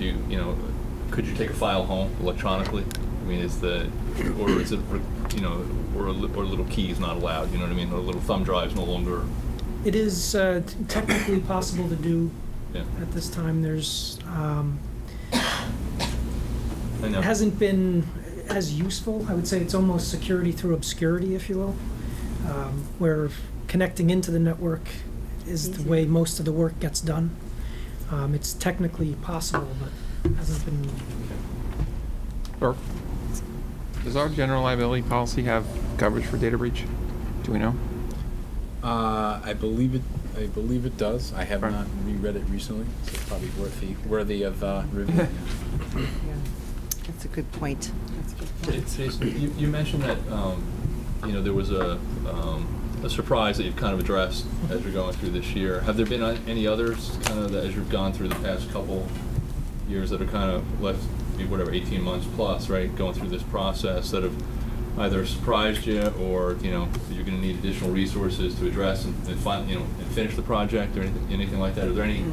take a file home electronically? I mean, or little keys not allowed? You know what I mean? Or little thumb drives no longer. It is technically possible to do at this time. There's it hasn't been as useful. I would say it's almost security through obscurity, if you will, where connecting into the network is the way most of the work gets done. It's technically possible, but hasn't been. Burke, does our general liability policy have coverage for data breach? Do we know? I believe it does. I have not reread it recently, so it's probably worthy of review. That's a good point. You mentioned that there was a surprise that you've kind of addressed as you're going through this year. Have there been any others kind of that as you've gone through the past couple years that are kind of left, 18 months plus, right, going through this process that have either surprised you or, you're going to need additional resources to address and finish the project or anything like that? Are there any,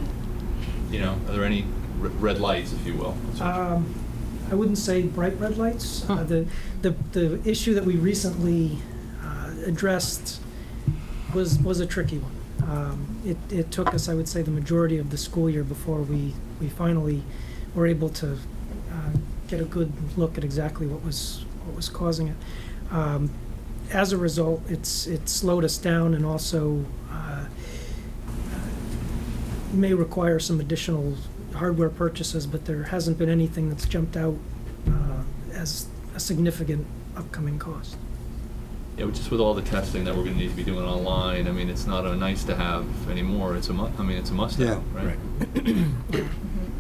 red lights, if you will? I wouldn't say bright red lights. The issue that we recently addressed was a tricky one. It took us, I would say, the majority of the school year before we finally were able to get a good look at exactly what was causing it. As a result, it slowed us down and also may require some additional hardware purchases, but there hasn't been anything that's jumped out as a significant upcoming cost. Yeah, just with all the testing that we're going to need to be doing online, I mean, it's not a nice to have anymore. It's a must have, right?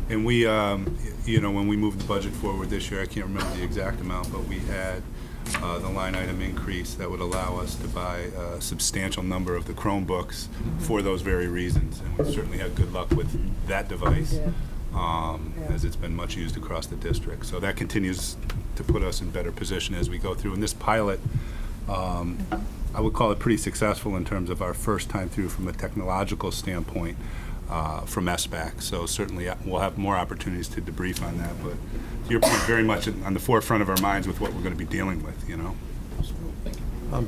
And we, when we moved the budget forward this year, I can't remember the exact amount, but we had the line item increase that would allow us to buy a substantial number of the Chromebooks for those very reasons. And we've certainly had good luck with that device, as it's been much used across the district. So that continues to put us in better position as we go through. And this pilot, I would call it pretty successful in terms of our first time through from a technological standpoint from SBAC. So certainly we'll have more opportunities to debrief on that. But to your point, very much on the forefront of our minds with what we're going to be dealing with,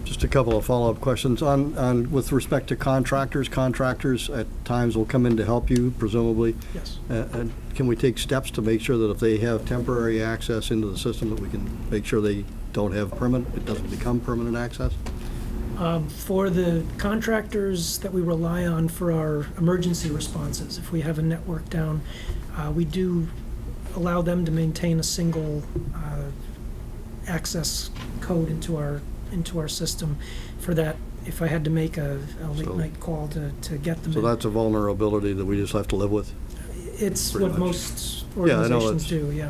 Just a couple of follow-up questions on with respect to contractors. Contractors at times will come in to help you, presumably. Yes. And can we take steps to make sure that if they have temporary access into the system, that we can make sure they don't have it doesn't become permanent access? For the contractors that we rely on for our emergency responses, if we have a network down, we do allow them to maintain a single access code into our system for that. If I had to make a late night call to get them So in. that's a vulnerability that we just have to live with? It's pretty what much. most Yeah, I know organizations it's- do, yeah.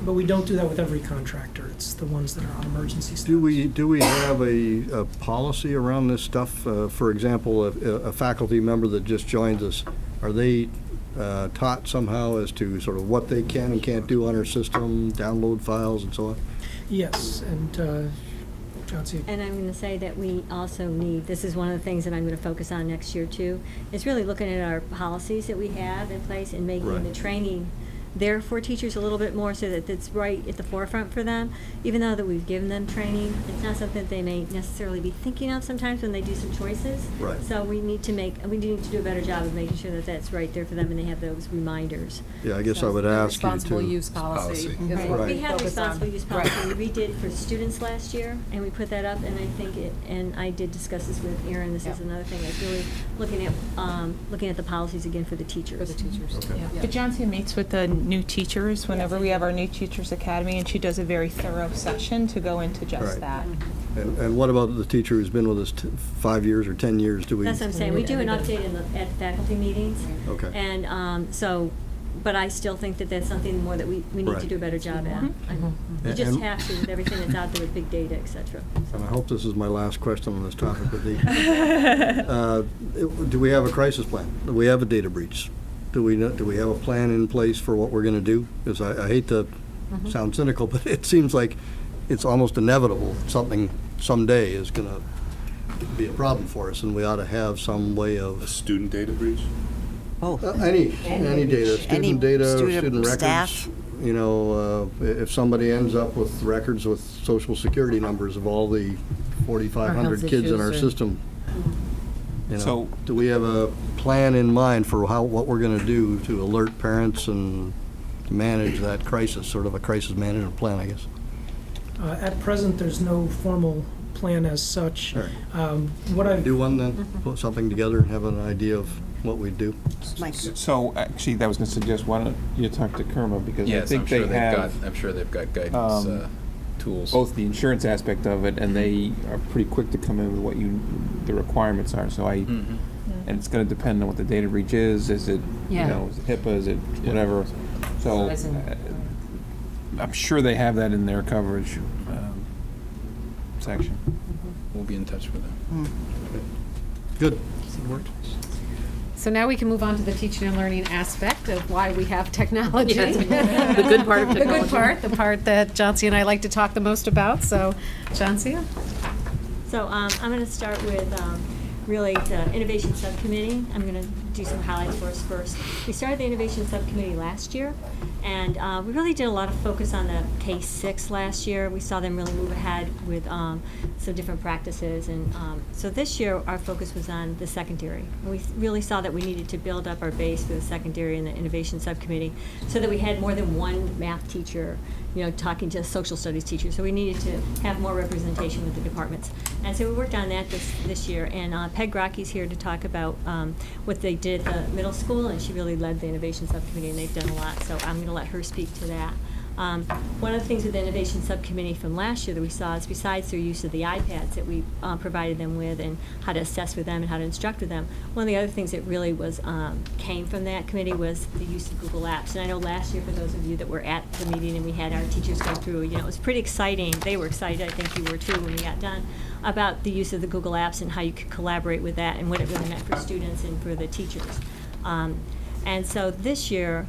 But we don't do that with every contractor. It's the ones that are on emergency status. Do we have a policy around this stuff? For example, a faculty member that just joins us, are they taught somehow as to sort of what they can and can't do on our system, download files and so on? Yes, and Chauncey. And I'm going to say that we also need, this is one of the things that I'm going to focus on next year too, is really looking at our policies that we have in place and making Right. the training there for teachers a little bit more so that it's right at the forefront for them. Even though that we've given them training, it's not something that they may necessarily be thinking of sometimes when they do some choices. Right. So we need to do a better job of making sure that that's right there for them and they have those reminders. Yeah, I guess I would ask you to. Responsible use policy. is Right. what We had focus on. responsible use policy. We redid for students last year, and we put that up, and I think and I did discuss this with Erin, this is another thing, that's really looking at the policies again for the teachers. For the teachers. Okay. Yeah. But Johnson meets with the new teachers whenever we have our new Teachers Academy, and she does a very thorough session to go into just Right. that. And what about the teacher who's been with us 5 years or 10 years? Do we? That's what I'm saying, we do an update at faculty meetings. Okay. And but I still think that that's something more that we need to Right. do a better job at. You And- just have to with everything that's out there with big data, et cetera. And I hope this is my last question on this topic, but do we have a crisis plan? Do we have a data breach? Do we have a plan in place for what we're going to do? Because I hate to sound cynical, but it seems like it's almost inevitable something someday is going to be a problem for us, and we ought to have some way of. A student data breach? Any data, student data, student staff. records. You know, if somebody ends up with records with social security numbers of all the 4,500 health kids in our issues or- system, you know, So- do we have a plan in mind for what we're going to do to alert parents and to manage that crisis, sort of a crisis management plan, I guess? At present, there's no formal plan as such. All right. What I've Do one then, put something together and have an idea of what we do. Mike. So actually, that was going to suggest, why don't you talk to Kerma, because I Yes, think I'm sure they have I'm sure they've got guidance tools. both the insurance aspect of it, and they are pretty quick to come in with what the requirements are. So and it's going to depend on what the data breach is. Is it, Yeah. you know, is it HIPAA? Is it whatever? So I'm sure they have that in their coverage section. We'll be in touch with them. Good. So now we can move on to the teaching and learning aspect of why we have technology. Yes. The good part of The technology. good part, the part that Chauncey and I like to talk the most about. So, Chauncey? So I'm going to start with really the Innovation Subcommittee. I'm going to do some highlights for us first. We started the Innovation Subcommittee last year, and we really did a lot of focus on the K-6 last year. We saw them really move ahead with some different practices, and so this year our focus was on the secondary. And we really saw that we needed to build up our base for the secondary and the Innovation Subcommittee so that we had more than one math teacher, you know, talking to social studies teachers. So we needed to have more representation with the departments. And so we worked on that this year. And Peg Rocky's here to talk about what they did at the middle school, and she really led the Innovation Subcommittee, and they've done a lot. So I'm going to let her speak to that. One of the things with the Innovation Subcommittee from last year that we saw is besides their use of the iPads that we provided them with and how to assess with them and how to instruct with them, one of the other things that really was came from that committee was the use of Google Apps. And I know last year, for those of you that were at the meeting and we had our teachers go through, you know, it was pretty exciting. They were excited, I think you were too, when we got done, about the use of the Google Apps and how you could collaborate with that and what it really meant for students and for the teachers. And so this year,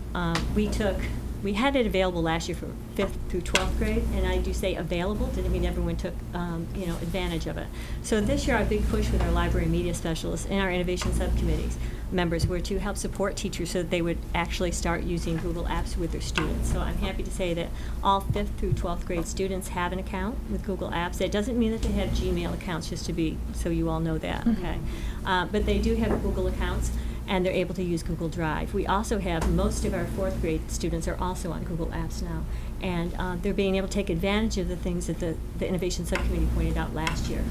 we had it available last year for 5th through 12th grade, and I do say available, didn't mean everyone took advantage of it. So this year our big push with our library media specialists and our innovation subcommittees members were to help support teachers so that they would actually start using Google Apps with their students. So I'm happy to say that all 5th through 12th grade students have an account with Google Apps. That doesn't mean that they have Gmail accounts, just to be, so you all know that, okay? But they do have Google accounts. and they're able to use Google Drive. We also have most of our 4th grade students are also on Google Apps now, and they're being able to take advantage of the things that the Innovation Subcommittee pointed out last year.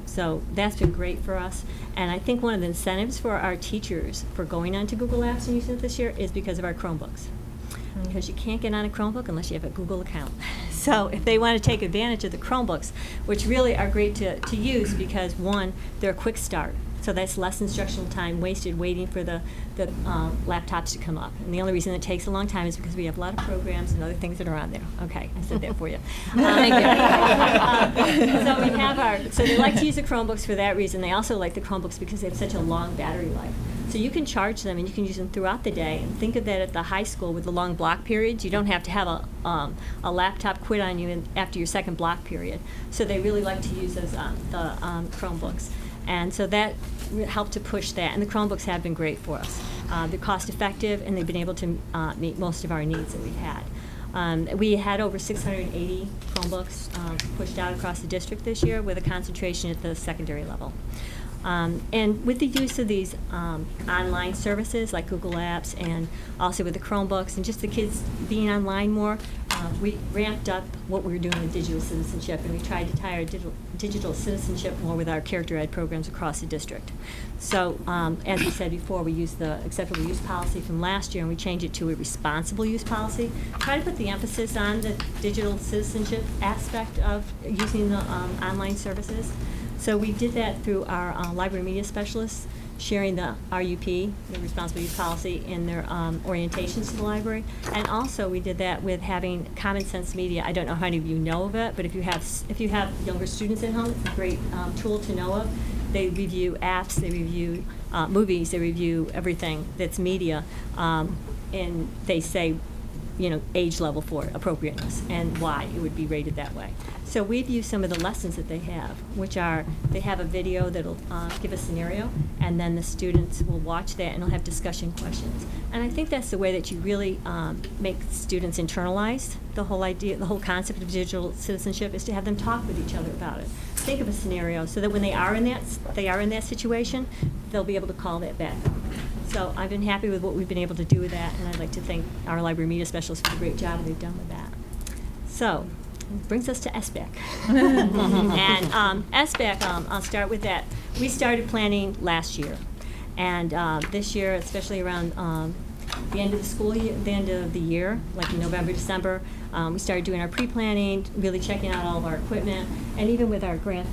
So that's been great for us, and I think one of the incentives for our teachers for going onto Google Apps and using it this year is because of our Chromebooks. Because you can't get on a Chromebook unless you have a Google account. So if they want to take advantage of the Chromebooks, which really are great to use because, one, they're a quick start. So that's less instructional time wasted waiting for the laptops to come up. And the only reason it takes a long time is because we have a lot of programs and other things that are on there. Okay, I said that for you. Thank you. So we have so they like to use the Chromebooks for that reason. They also like the Chromebooks because they have such a long battery life. So you can charge them and you can use them throughout the day. And think of that at the high school with the long block periods. You don't have to have a laptop quit on you after your second block period. So they really like to use those the Chromebooks. And so that helped to push that. And the Chromebooks have been great for us. They're cost effective and they've been able to meet most of our needs that we've had. We had over 680 Chromebooks pushed out across the district this year with a concentration at the secondary level. And with the use of these online services like Google Apps and also with the Chromebooks and just the kids being online more, we ramped up what we were doing with digital citizenship, and we tried to tie our digital citizenship more with our character ed programs across the district. So as we said before, we used the acceptable use policy from last year and we changed it to a responsible use policy. Try to put the emphasis on the digital citizenship aspect of using the online services. So we did that through our library media specialists sharing the RUP, the responsible use policy, in their orientations to the library. And also we did that with having Common Sense Media. I don't know how many of you know of it, but if you have younger students at home, it's a great tool to know of. They review apps, they review movies, they review everything that's media, and they say, age level for it, appropriateness, and why it would be rated that way. So we've used some of the lessons that they have, which are they have a video that'll give a scenario, and then the students will watch that and they'll have discussion questions. And I think that's the way that you really make students internalize the whole idea, the whole concept of digital citizenship is to have them talk with each other about it. Think of a scenario so that when they are in that situation, they'll be able to call that back. So I've been happy with what we've been able to do with that, and I'd like to thank our library media specialists for the great job they've done with that. So, brings us to SBAC. And SBAC, I'll start with that. We started planning last year, and this year, especially around the end of the school year, the end of the year, like in November, December, we started doing our pre-planning, really checking out all of our equipment, and even with our grant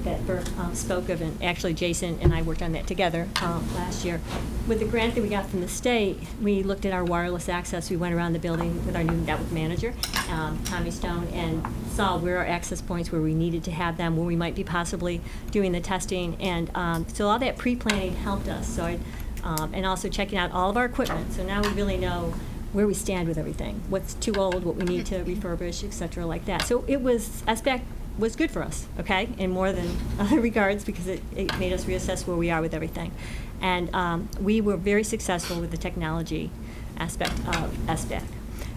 that Bert spoke of, and actually Jason and I worked on that together last year. With the grant that we got from the state, we looked at our wireless access. We went around the building with our new network manager, Tommy Stone, and saw where our access points, where we needed to have them, where we might be possibly doing the testing, and so all that pre-planning helped us. So and also checking out all of our equipment. So now we really know where we stand with everything, what's too old, what we need to refurbish, et cetera, like that. So SBAC was good for us, okay, in more than other regards, because it made us reassess where we are with everything. And we were very successful with the technology aspect of SBAC.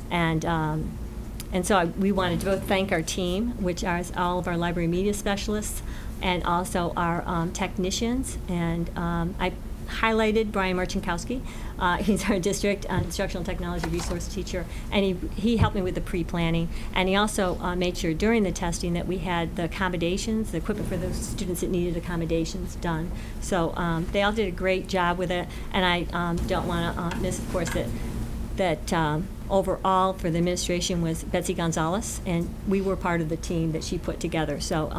And so we wanted to both thank our team, which are all of our library media specialists, and also our technicians. And I highlighted Brian Marchinkowski. He's our district instructional technology resource teacher, and he helped me with the pre-planning. And he also made sure during the testing that we had the accommodations, the equipment for those students that needed accommodations done. So they all did a great job with it, and I don't want to miss, of course, that overall for the administration was Betsy Gonzalez, and we were part of the team that she put together. So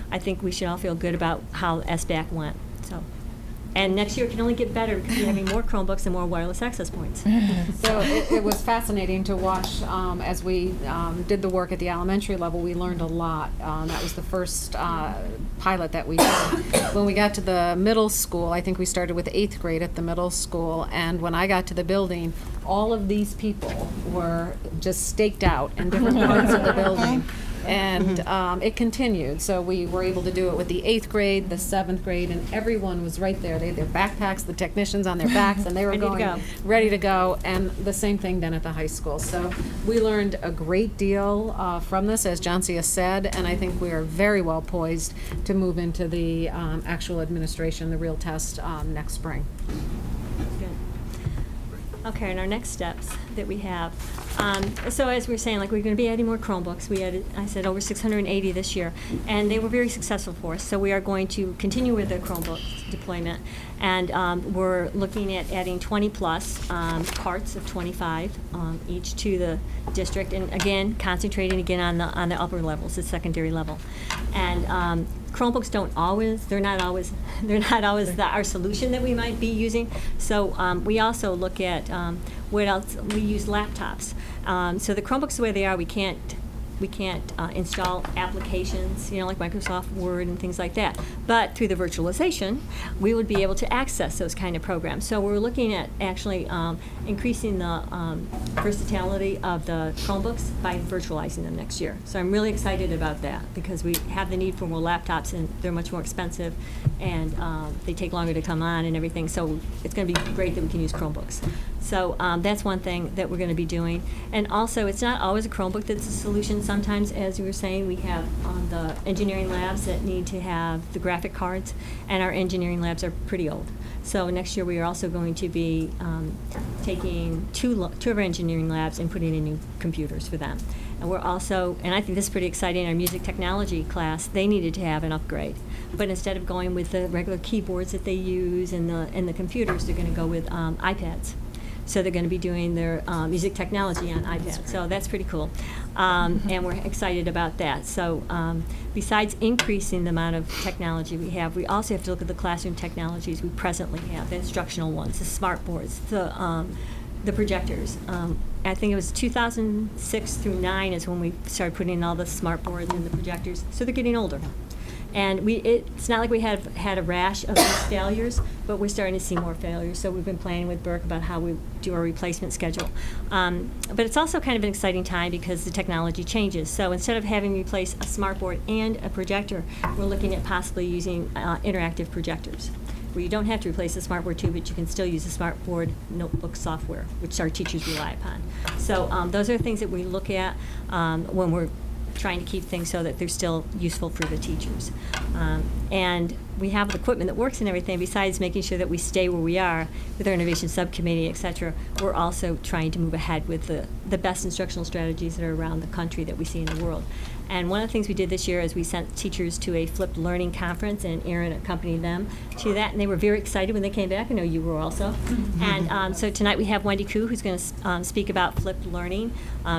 I think we should all feel good about how SBAC went. So. And next year it can only get better because we're having more Chromebooks and more wireless access points. So it was fascinating to watch as we did the work at the elementary level. We learned a lot. That was the first pilot that we did. When we got to the middle school, I think we started with 8th grade at the middle school, and when I got to the building, all of these people were just staked out in different parts of the building. And it continued. So we were able to do it with the 8th grade, the 7th grade, and everyone was right there. They had their backpacks, the technicians on their backs, and they were ready to go. And the same thing then at the high school. So we learned a great deal from this, as Johncia said, and I think we are very well poised to move into the actual administration, the real test next spring. Okay, and our next steps that we have. So as we were saying, like, we're going to be adding more Chromebooks. We added, I said, over 680 this year, and they were very successful for us. So we are going to continue with the Chromebook deployment, and we're looking at adding 20 plus carts of 25 each to the district, and again concentrating again on the upper levels, the secondary level, and. Chromebooks they're not always our solution that we might be using. So we also look at what else. We use laptops. So the Chromebooks, the way they are, we can't install applications, like Microsoft Word and things like that. But through the virtualization, we would be able to access those kind of programs. So we're looking at actually increasing the versatility of the Chromebooks by virtualizing them next year. So I'm really excited about that because we have the need for more laptops, and they're much more expensive, and they take longer to come on and everything. So it's going to be great that we can use Chromebooks. So that's one thing that we're going to be doing. And also, it's not always a Chromebook that's a solution. Sometimes, as you were saying, we have the engineering labs that need to have the graphic cards, and our engineering labs are pretty old. So next year we are also going to be taking two of our engineering labs and putting in new computers for them. And we're also, and I think this is pretty exciting, our music technology class, they needed to have an upgrade. But instead of going with the regular keyboards that they use and the computers, they're going to go with iPads. So they're going to be doing their music technology on iPad. So that's pretty cool. And we're excited about that. So besides increasing the amount of technology we also have to look at the classroom technologies we presently have, the instructional ones, the smart boards, the projectors. I think it was 2006 through 9 is when we started putting in all the smart boards and the projectors. So they're getting older. And it's not like we have had a rash of these failures, but we're starting to see more failures. So we've been planning with Burke about how we do our replacement schedule. But it's also kind of an exciting time because the technology changes. So instead of having to replace a smartboard and a projector, we're looking at possibly using interactive projectors, where you don't have to replace the smartboard too, but you can still use the smartboard notebook software, which our teachers rely upon. So those are things that we look at when we're trying to keep things so that they're still useful for the teachers. And we have the equipment that works and everything. Besides making sure that we stay where we are with our innovation subcommittee, et cetera, we're also trying to move ahead with the best instructional strategies that are around the country that we see in the world. And one of the things we did this year is we sent teachers to a flipped learning conference, and Erin accompanied them to that, and they were very excited when they came back. I know you were also. And so tonight we have Wendy Koo, who's going to speak about flipped learning.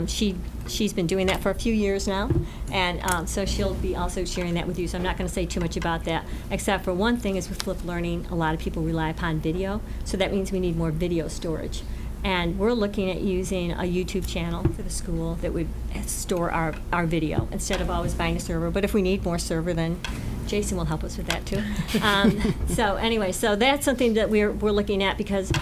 She's been doing that for a few years now, and so she'll be also sharing that with you. So I'm not going to say too much about that, except for one thing is with flipped learning, a lot of people rely upon video, so that means we need more video storage. And we're looking at using a YouTube channel for the school that would store our video instead of always buying a server. But if we need more server, then Jason will help us with that too. So anyway, so that's something that we're looking at because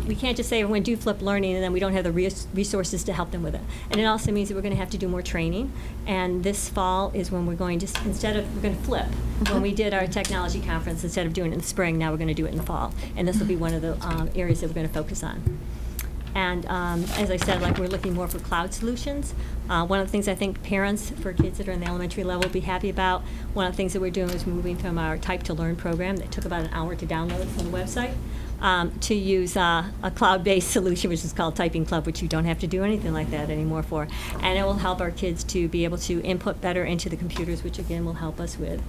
we can't just say we're going to do flipped learning and then we don't have the resources to help them with it. And it also means that we're going to have to do more training. And this fall is when we're going to, we're going to flip. When we did our technology conference, instead of doing it in the spring, now we're going to do it in the fall. And this will be one of the areas that we're going to focus on. And as I said, we're looking more for cloud solutions. One of the things I think parents for kids that are in the elementary level will be happy about, one of the things that we're doing is moving from our Type to Learn program that took about an hour to download from the website to use a cloud-based solution, which is called Typing Club, which you don't have to do anything like that anymore for. And it will help our kids to be able to input better into the computers, which again will help us with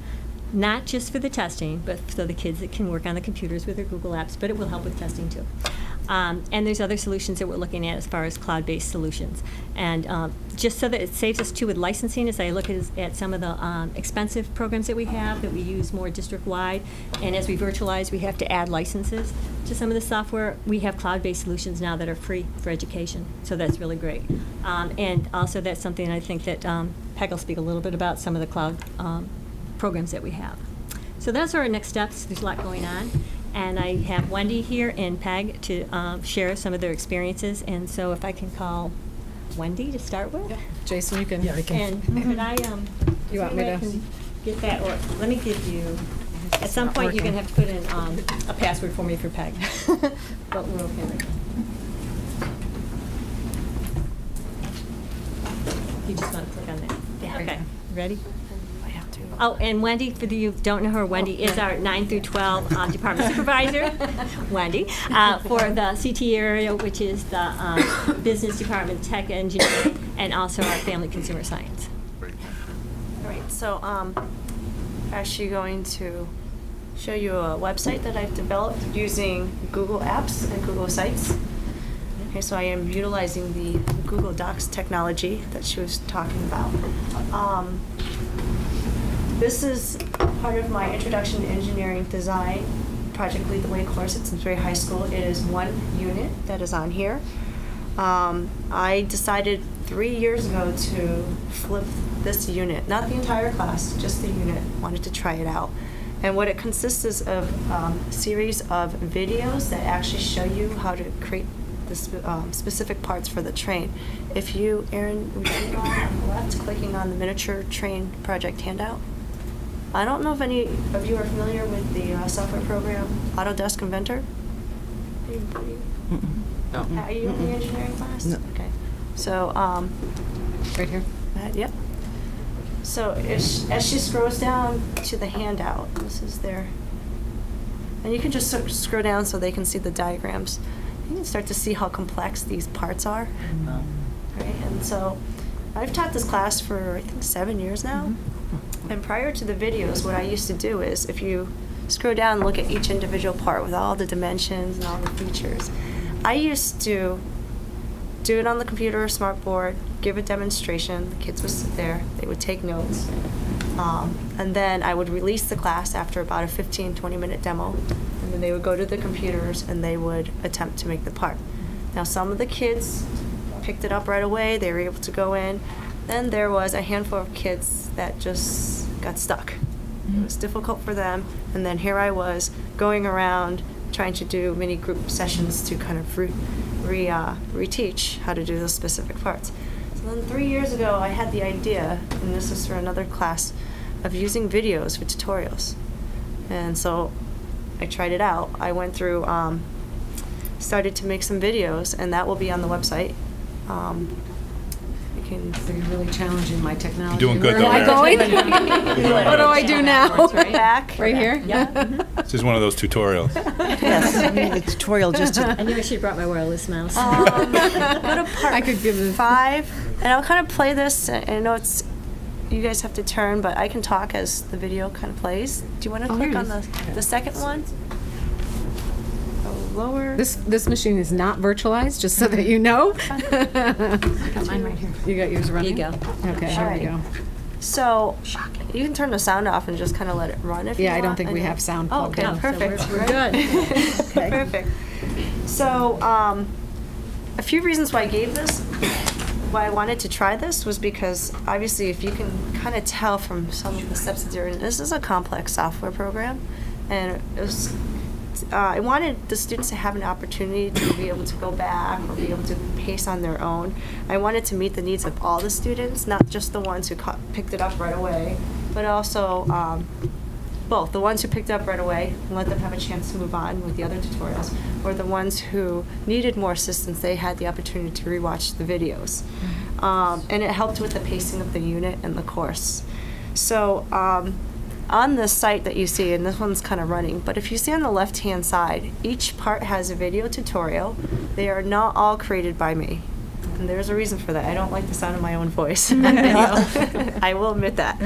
not just for the testing, but so the kids that can work on the computers with their Google Apps, but it will help with testing too. And there's other solutions that we're looking at as far as cloud-based solutions. And just so that it saves us too with licensing, as I look at some of the expensive programs that we have that we use more district-wide, and as we virtualize, we have to add licenses to some of the software. We have cloud-based solutions now that are free for education, so that's really great. And also that's something I think that Peg will speak a little bit about, some of the cloud programs that we have. So those are our next steps. There's a lot going on. And I have Wendy here and Peg to share some of their experiences. And so if I can call Wendy to start with. Jason, you can. Yeah, I can. And could I, You want me maybe I to- can get that, or let me give you, at some not point, you're working. gonna have to put in a password for me for PEG. But we're okay right now. You just want to click on that? Yeah. Okay, ready? I have to. Oh, and Wendy, for the you who don't know her, Wendy is our 9 through 12 department supervisor, Wendy, for the CT area, which is the business department, tech, engineering, and also our family consumer science. All right, so I'm actually going to show you a website that I've developed using Google Apps and Google Sites. Okay, so I am utilizing the Google Docs technology that she was talking about. This is part of my Introduction to Engineering Design Project Lead the Way course at Simsbury High School. It is one unit that is on here. I decided 3 years ago to flip this unit, not the entire class, just the unit. Wanted to try it out. And what it consists is of a series of videos that actually show you how to create the specific parts for the train. If you, Aaron, would you on the left, clicking on the miniature train project handout? I don't know if any of you are familiar with the software program Autodesk Inventor. No. Are you in the engineering class? No. Okay. So, Right here? yep. So as she scrolls down to the handout, this is there. And you can just scroll down so they can see the diagrams. You can start to see how complex these parts are. Right? And so I've taught this class for, I think, 7 years now. And prior to the videos, what I used to do is, if you scroll down and look at each individual part with all the dimensions and all the features, I used to do it on the computer or smartboard, give a demonstration, the kids would sit there, they would take notes, and then I would release the class after about a 15-20 minute demo, and then they would go to the computers and they would attempt to make the part. Now some of the kids picked it up right away, they were able to go in. Then there was a handful of kids that just got stuck. It was difficult for them, and then here I was going around trying to do mini group sessions to kind of reteach how to do those specific parts. So then 3 years ago I had the idea, and this is for another class, of using videos for tutorials. And so I tried it out. I went through, started to make some videos, and that will be on the website. So you're really challenging my technology. You're doing good, Where though, am I Erin. going? What do I do now? Back. Right here? Yeah. This is one of those tutorials. Yes, I mean, the tutorial just to. I knew I should have brought my wireless mouse. Go to part I could give it 5, and I'll kind of play this. I know it's, you guys have to turn, but I can talk as the video kind of plays. Do you want to Oh, click here on it the second one? Lower. This machine is not virtualized, just so that you know. I got mine right here. You got yours running? Here you go. Okay, here we Alright. go. So you can turn the sound off and just kind of let it run if you Yeah, want. I don't think we and have then- sound Oh, plugged okay, in. So perfect. we're good. Okay. Perfect. So a few reasons why I gave this, why I wanted to try this, was because obviously if you can kind of tell from some of the steps that they're in, this is a complex software program, and it was. I wanted the students to have an opportunity to be able to go back or be able to pace on their own. I wanted to meet the needs of all the students, not just the ones who picked it up right away, but also both. The ones who picked it up right away and let them have a chance to move on with the other tutorials, or the ones who needed more assistance, they had the opportunity to rewatch the videos. And it helped with the pacing of the unit and the course. So on the site that you see, and this one's kind of running, but if you see on the left-hand side, each part has a video tutorial. They are not all created by me. And there's a reason for that. I don't like the sound of my own voice. I will admit that.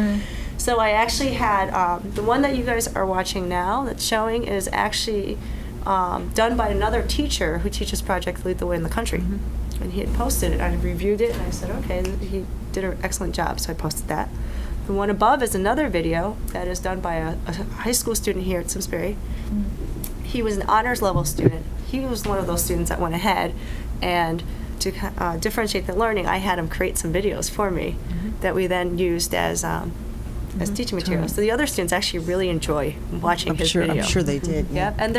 So I actually had, the one that you guys are watching now that's showing is actually done by another teacher who teaches Project Lead the Way in the country. And he had posted it. I reviewed it, and I said, okay, he did an excellent job, so I posted that. The one above is another video that is done by a high school student here at Simsbury. He was an honors level student. He was one of those students that went ahead, and to differentiate the learning, I had him create some videos for me that we then used as teaching materials. So the other students actually really enjoy watching his video. I'm sure they did. Yeah, and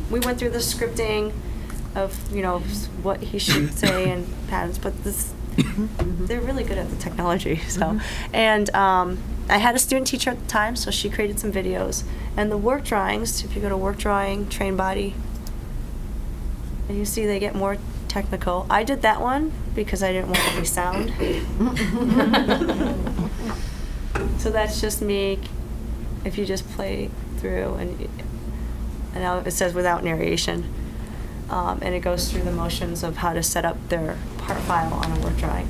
we went through the scripting. of, what he should say and patterns, but this, they're really good at the technology, so. And I had a student teacher at the time, so she created some videos. And the work drawings, if you go to work drawing, train body, and you see they get more technical. I did that one because I didn't want any sound. So that's just me, if you just play through, and now it says without narration. And it goes through the motions of how to set up their part file on a work drawing.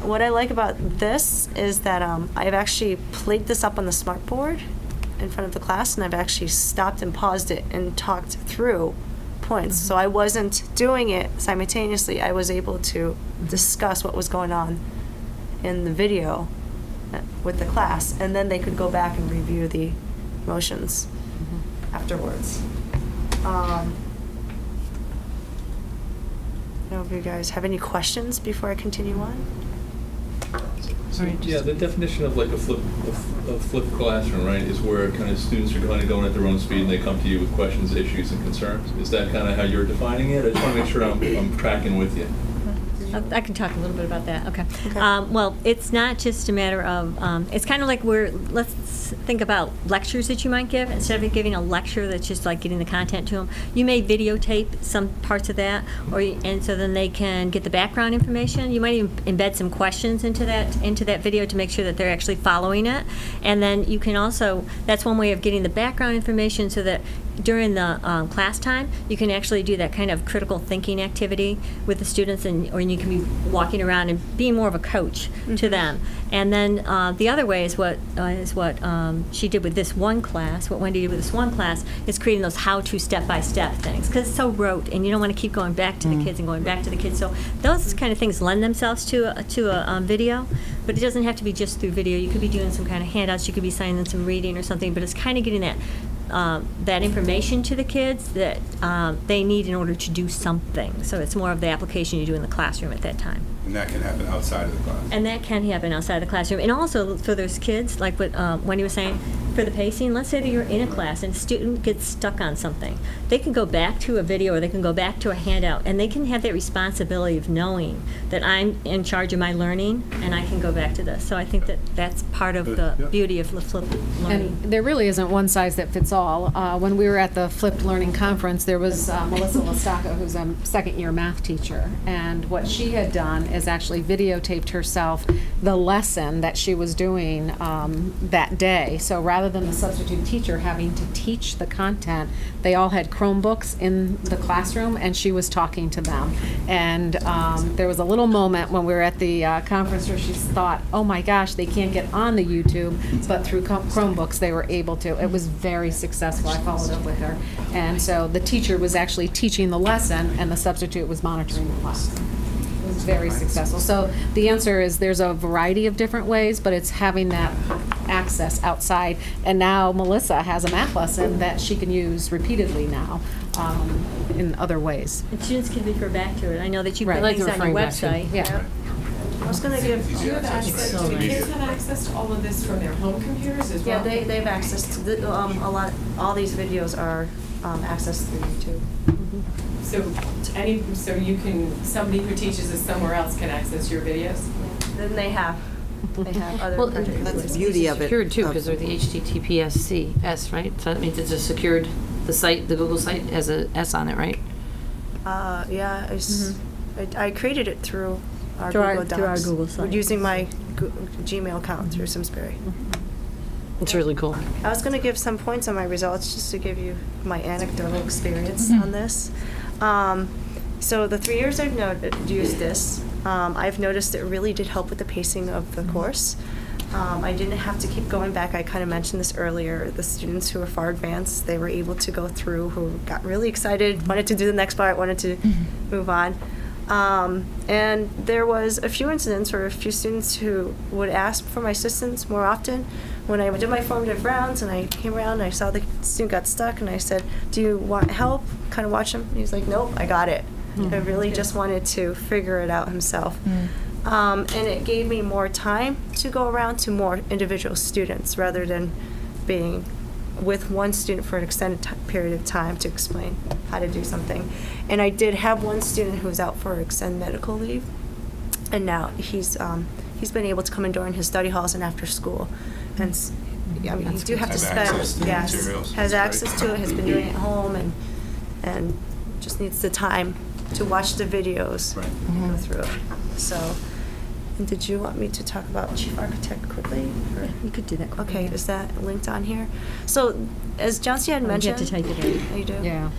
What I like about this is that I've actually played this up on the smartboard in front of the class, and I've actually stopped and paused it and talked through points. So I wasn't doing it simultaneously. I was able to discuss what was going on in the video with the class, and then they could go back and review the motions afterwards. I don't know if you guys have any questions before I continue on. Yeah, the definition of like a flipped classroom, right, is where kind of students are kind of going at their own speed and they come to you with questions, issues, and concerns. Is that kind of how you're defining it? I just want to make sure I'm tracking with you. I can talk a little bit about that. Okay. Well, it's not just a matter of, it's kind of like let's think about lectures that you might give. Instead of giving a lecture that's just like getting the content to them, you may videotape some parts of that, and so then they can get the background information. You might even embed some questions into that video to make sure that they're actually following it. And then you can also, that's one way of getting the background information so that during the class time, you can actually do that kind of critical thinking activity with the students, or you can be walking around and being more of a coach to them. And then the other way is what she did with this one class, what Wendy did with this one class, is creating those how-to step-by-step things, because it's so rote, and you don't want to keep going back to the kids and going back to the kids. So those kind of things lend themselves to a video, but it doesn't have to be just through video. You could be doing some kind of handouts, you could be signing them some reading or something, but it's kind of getting that information to the kids that they need in order to do something. So it's more of the application you do in the classroom at that time. And that can happen outside of the class. And that can happen outside the classroom. And also for those kids, like what Wendy was saying, for the pacing, let's say that you're in a class and a student gets stuck on something. They can go back to a video or they can go back to a handout, and they can have that responsibility of knowing that I'm in charge of my learning and I can go back to this. So I think that that's part of the beauty of flipped learning. And there really isn't one size that fits all. When we were at the Flipped Learning Conference, there was Melissa Lestaca, who's a second-year math teacher, and what she had done is actually videotaped herself the lesson that she was doing that day. So rather than the substitute teacher having to teach the content, they all had Chromebooks in the classroom, and she was talking to them. And there was a little moment when we were at the conference where she thought, oh my gosh, they can't get on the YouTube, but through Chromebooks they were able to. It was very successful. I followed up with her. And so the teacher was actually teaching the lesson, and the substitute was monitoring the class. It was very successful. So the answer is there's a variety of different ways, but it's having that access outside. And now Melissa has a math lesson that she can use repeatedly now in other ways. And students can refer back to it. I know that you Right. put Like things on your referring back to it. website. Yeah. I was going to give. Do you have access, do the kids have access to all of this from their home computers as well? Yeah, they have access to all these videos are accessed through YouTube. So you can, somebody who teaches us somewhere else can access your videos? Then they have other. Well, That's the beauty of it. Secured too, because they're the HTTPS, right? So that means it's a secured, the site, the Google site has a S on it, right? Yeah, I created it through our Through Google our- Docs. through our Google site. Using my Gmail account through Simsbury. It's really cool. I was going to give some points on my results just to give you my anecdotal experience on this. So the 3 years I've used this, I've noticed it really did help with the pacing of the course. I didn't have to keep going back. I kind of mentioned this earlier. The students who were far advanced, they were able to go through, who got really excited, wanted to do the next part, wanted to move on. And there was a few incidents where a few students who would ask for my assistance more often. When I did my formative rounds and I came around and I saw the student got stuck and I said, do you want help? Kind of watch him. And he's like, nope, I got it. I really just wanted to figure it out himself. And it gave me more time to go around to more individual students rather than being with one student for an extended period of time to explain how to do something. And I did have one student who was out for extended medical leave, and now he's been able to come in during his study halls and after school. And I mean, you do have to Have spend, access to the yes, materials. has That's access great. to it, has been doing it at home, and just needs the time to watch the videos and go through it. So, and did you want me to talk about chief architect quickly? Or? You could do that quickly. Okay, is that linked on here? So, as Johnsy had Oh, you have mentioned. to type it in. Oh, you do? Yeah.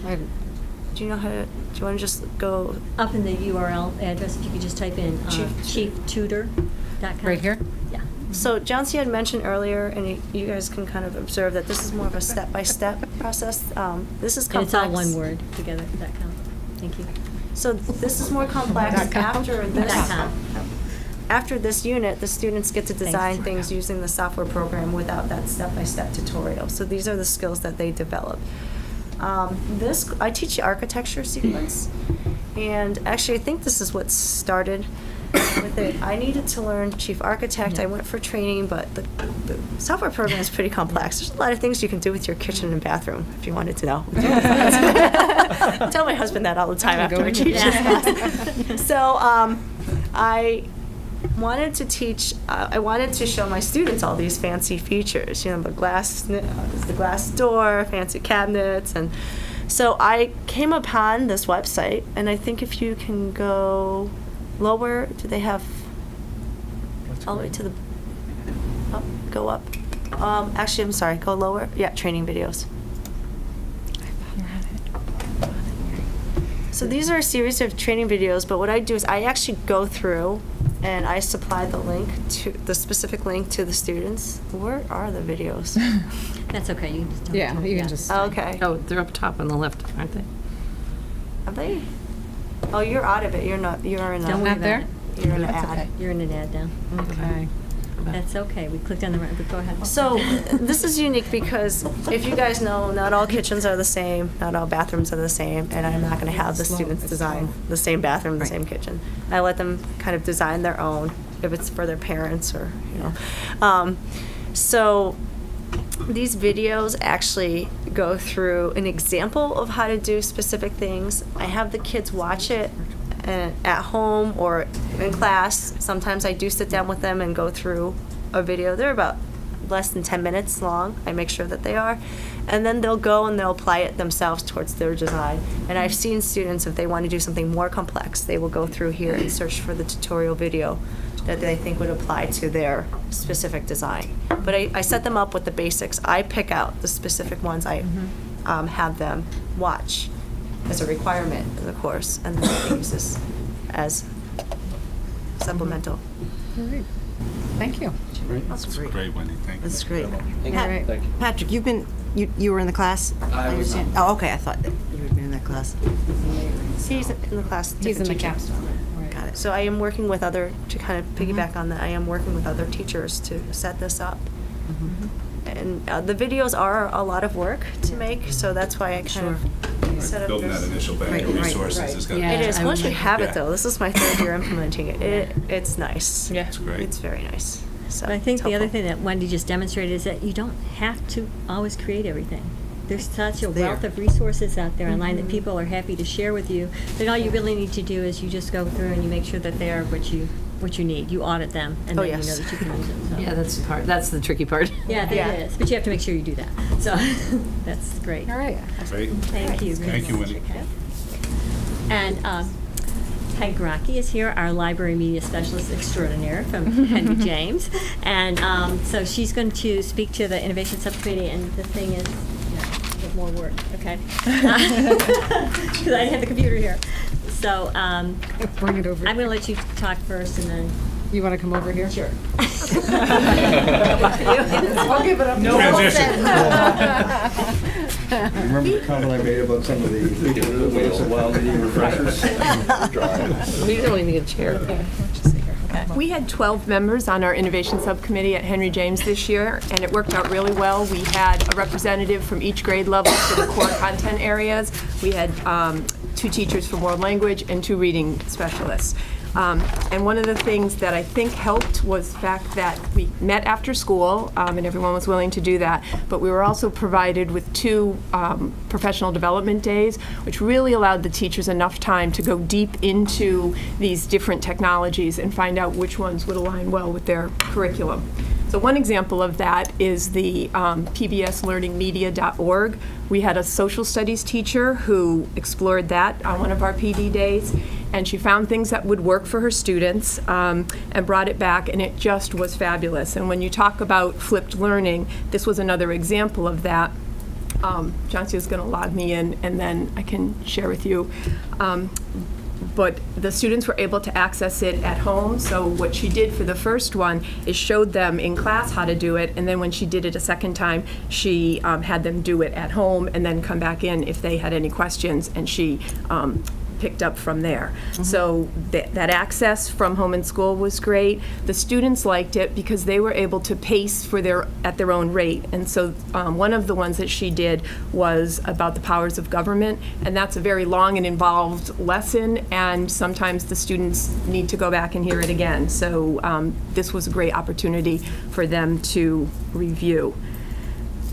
Do you know how to, do you want to just go? Up in the URL address, if you could just type in chieftutor.com. Right here? Yeah. So Johnsy had mentioned earlier, and you guys can kind of observe that this is more of a step-by-step process. This is And complex. it's all one word together.com. Thank you. So this is more complex. After this, after this unit, the students get to design things using the software program without that step-by-step tutorial. So these are the skills that they develop. I teach the architecture sequence, and actually I think this is what started with it. I needed to learn chief architect. I went for training, but the software program is pretty complex. There's a lot of things you can do with your kitchen and bathroom, if you wanted to know. I tell my husband that all the time after I teach this class. So I wanted to teach. I wanted to show my students all these fancy features. You know, the glass door, fancy cabinets, and so I came upon this website. And I think if you can go lower, do they have all the way to the? Oh, go up. Actually, I'm sorry. Go lower. Yeah, training videos. So these are a series of training videos, but what I do is I actually go through and I supply the specific link to the students. Where are the videos? That's okay. You can just tell Yeah, me. you can just. Okay. Oh, they're up top on the left, aren't they? Are they? Oh, you're out of it. You're not. You're in a. Don't worry Not about there. it. You're in an That's ad. okay. You're in an ad now. Okay. That's okay. We clicked on the right, but go ahead. So this is unique because if you guys know, not all kitchens are the same, not all bathrooms are the same, and I'm not going to have the students design the same bathroom, the same kitchen. I let them kind of design their own, if it's for their parents or, you know. So these videos actually go through an example of how to do specific things. I have the kids watch it at home or in class. Sometimes I do sit down with them and go through a video. They're about less than 10 minutes long. I make sure that they are. And then they'll go and they'll apply it themselves towards their design. And I've seen students, if they want to do something more complex, they will go through here and search for the tutorial video that they think would apply to their specific design. But I set them up with the basics. I pick out the specific ones I have them watch as a requirement in the course, and then they use this as supplemental. All right. Thank you. That's great, Wendy. Thank you. That's great. Thank you. Patrick, you were in the class? I was understand. not. Oh, okay, I thought that you had been in that class. He's in the class. He's in the different teacher. capstone. Got it. So I am working with to kind of piggyback on that, I am working with other teachers to set this up. And the videos are a lot of work to make, so that's why I kind of set up Building this. that initial bank of resources is It is. Once you have Yeah. it, though, this is my third year implementing it. It's nice. Yeah. It's great. It's very nice. So But I think it's the other helpful. thing that Wendy just demonstrated is that you don't have to always create everything. There's such a there. wealth of resources out there online that people are happy to share with you. That all you really need to do is you just go through and you make sure that they are what you need. You audit them, and Oh, then yes. you know that you can use them. So. Yeah, that's the part. That's the tricky part. Yeah, that is. But you have to make sure you do that. So that's great. All right. Great. Thank you. Thank you, Wendy. And Peg Grocki is here, our library media specialist extraordinaire from Henry James. And so she's going to speak to the Innovation Subcommittee, and the thing is, with more work, okay? Because I have the computer here. So Bring it over. I'm going to let you talk first, and then... You want to come over here? Sure. I'll give it up. No Transition. Remember the comment I made about some of the ways of wild eating refreshers? We really need a chair. We had 12 members on our Innovation Subcommittee at Henry James this year, and it worked out really well. We had a representative from each grade level for the core content areas. We had 2 teachers from world language and 2 reading specialists. And one of the things that I think helped was the fact that we met after school, and everyone was willing to do that, but we were also provided with 2 professional development days, which really allowed the teachers enough time to go deep into these different technologies and find out which ones would align well with their curriculum. So one example of that is the pbslearningmedia.org. We had a social studies teacher who explored that on one of our PD days, and she found things that would work for her students and brought it back, and it just was fabulous. And when you talk about flipped learning, this was another example of that. John is going to log me in, and then I can share with you. But the students were able to access it at home. So what she did for the first one is showed them in class how to do it, and then when she did it a second time, she had them do it at home and then come back in if they had any questions, and she picked up from there. So that access from home and school was great. The students liked it because they were able to pace at their own rate. And so one of the ones that she did was about the powers of government, and that's a very long and involved lesson, and sometimes the students need to go back and hear it again. So this was a great opportunity for them to review.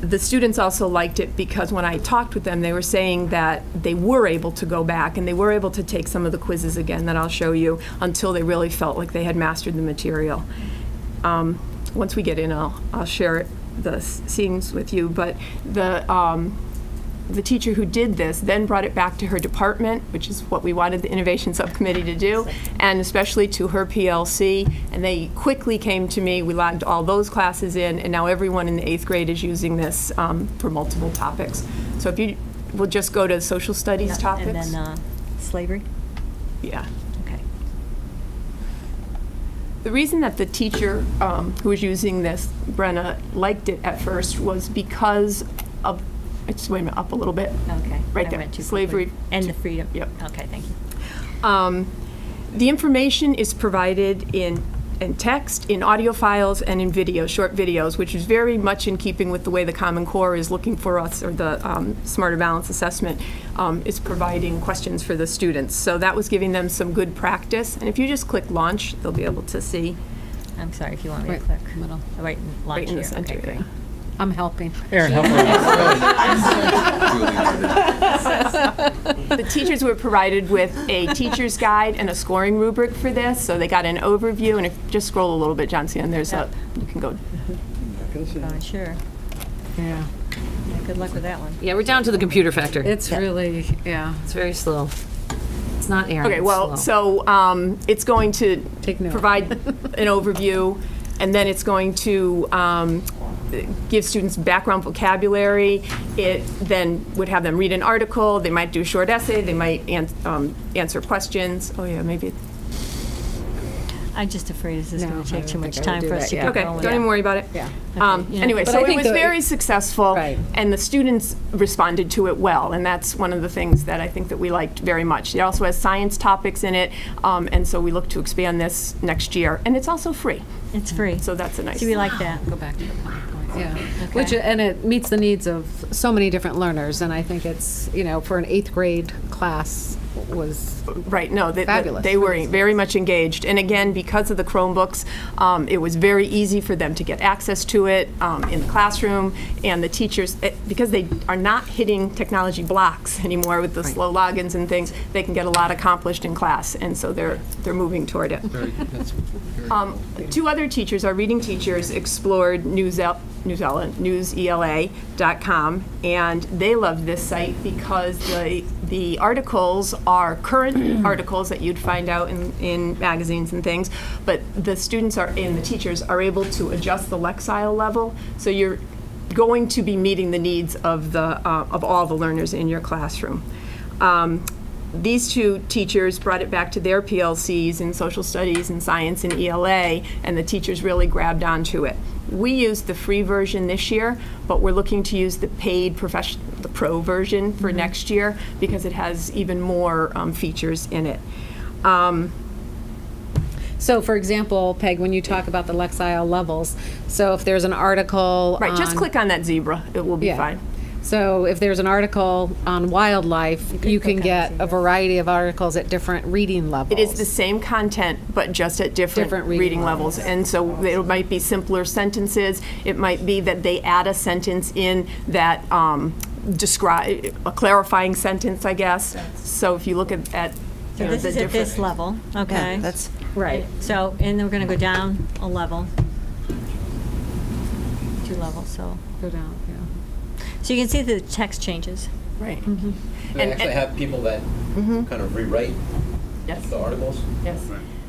The students also liked it because when I talked with them, they were saying that they were able to go back and they were able to take some of the quizzes again that I'll show you until they really felt like they had mastered the material. Once we get in, I'll share the scenes with you, but the teacher who did this then brought it back to her department, which is what we wanted the Innovation Subcommittee to do, and especially to her PLC, and they quickly came to me. We logged all those classes in, and now everyone in the 8th grade is using this for multiple topics. So if you will just go to social studies topics. And then slavery? Yeah. Okay. The reason that the teacher who was using this, Brenna, liked it at first was because of wait a minute, up a little bit. Okay. Right I there. went too Slavery. quickly. And the freedom. Yep. Okay, thank you. The information is provided in text, in audio files, and in video, short videos, which is very much in keeping with the way the Common Core is looking for us, or the Smarter Balance Assessment is providing questions for the students. So that was giving them some good practice. And if you just click launch, they'll be able to see. I'm sorry, if you want me to click. Middle. Right, launch Right in the here. center, Okay, great. yeah. I'm helping. Aaron, help The teachers were provided with a teacher's guide and a scoring rubric for this, so they got an overview, and if just scroll a little bit, John, and there's you can go. Sure. Yeah. Good luck with that one. Yeah, we're down to the computer factor. It's really, yeah. It's very slow. It's not Aaron. Okay, it's well, slow. so it's going to Take note. provide an overview, and then it's going to give students background vocabulary. It then would have them read an article. They might do a short essay. They might answer questions. Oh yeah, maybe. I'm just afraid this is No, going to I take too don't much think I would time do for us that to yet. get Okay, going. don't even worry about it. Yeah. Yeah. Anyway, But so I it think was the- very successful, Right. and the students responded to it well, and that's one of the things that I think that we liked very much. It also has science topics in it, and so we look to expand this next year, and it's also free. It's free. So that's a nice. So we like that. Go back to the point. Yeah. Okay. Which, and it meets the needs of so many different learners, and I think it's, for an 8th grade class was Right, no, fabulous. they were very much engaged. And again, because of the Chromebooks, it was very easy for them to get access to it in the classroom. And the teachers, because they are not hitting technology blocks anymore with the slow logins and things, they can get a lot accomplished in class. And so they're moving toward it. Very good. That's very cool. Two other teachers, our reading teachers, explored newsela.com, and they loved this site because the articles are current articles that you'd find out in magazines and things, but the students and the teachers are able to adjust the Lexile level, so you're going to be meeting the needs of all the learners in your classroom. These two teachers brought it back to their PLCs in social studies and science and ELA, and the teachers really grabbed onto it. We used the free version this year, but we're looking to use the paid the pro version for next year because it has even more features in it. So, for example, Peg, when you talk about the Lexile levels, so if there's an article Right, just click on that zebra. It will be fine. So if there's an article on wildlife, you can get a variety of articles at different reading levels. It is the same content, but just at different reading levels. And so it might be simpler sentences. It might be that they add a sentence in that describe a clarifying sentence, I guess. So if you look at So this is at this level, okay? Yeah, that's right. So, and then we're going to go down a level. 2 levels, so. Go down, yeah. So you can see the text changes. Right. They actually have people that kind of rewrite the articles? Yes.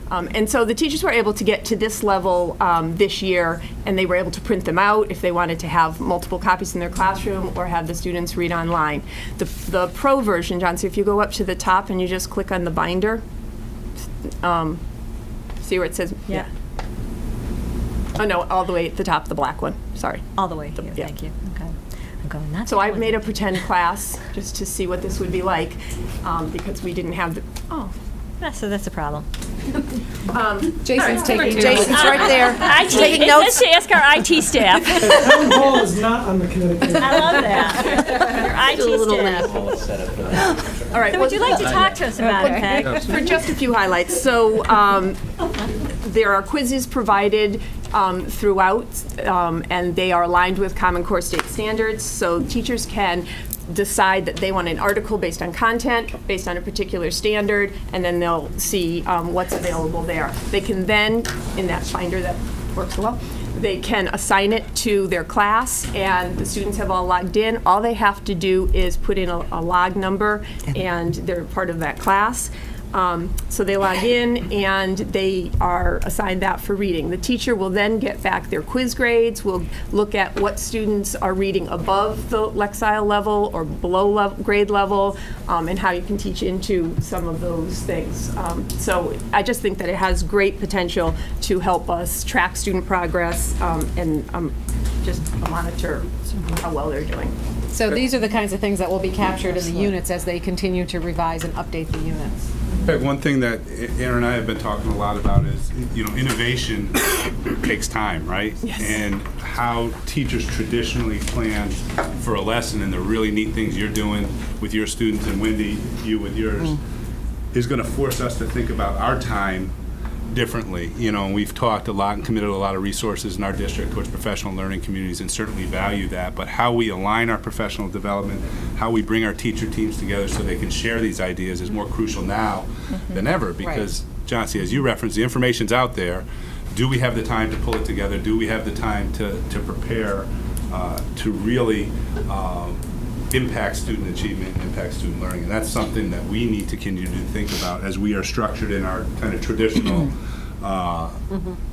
And so the teachers were able to get to this level this year, and they were able to print them out if they wanted to have multiple copies in their classroom or have the students read online. The pro version, John, so if you go up to the top and you just click on the binder, see where it says? Yeah. Oh, no, all the way at the top, the black one, sorry. All the way here, thank you. Okay. I'm going, that's So I've made a pretend class just to see what this would be like, because we didn't have the, So that's a problem. Jason's taking notes. Jason's right there. Taking It notes. says to ask our IT staff. Town hall is not on the Connecticut. I love that. Your IT staff. All right. So would you like to talk to us about it, Peg? For just a few highlights. So there are quizzes provided throughout, and they are aligned with Common Core state standards. So teachers can decide that they want an article based on content, based on a particular standard, and then they'll see what's available there. They can then, in that finder that works well, they can assign it to their class, and the students have all logged in. All they have to do is put in a log number, and they're part of that class. So they log in and they are assigned that for reading. The teacher will then get back their quiz grades, will look at what students are reading above the Lexile level or below grade level, and how you can teach into some of those things. So I just think that it has great potential to help us track student progress and just monitor how well they're doing. So these are the kinds of things that will be captured in the units as they continue to revise and update the units. Peg, one thing that Aaron and I have been talking a lot about is, innovation takes time, right? Yes. And how teachers traditionally plan for a lesson and the really neat things you're doing with your students, and Wendy, you with yours, is going to force us to think about our time differently. And we've talked a lot and committed a lot of resources in our district towards professional learning communities, and certainly value that. But how we align our professional development, how we bring our teacher teams together so they can share these ideas is more crucial now than ever, because, John C., as you referenced, the information's out there. Do we have the time to pull it together? Do we have the time to prepare to really impact student achievement and impact student learning? And that's something that we need to continue to think about as we are structured in our kind of traditional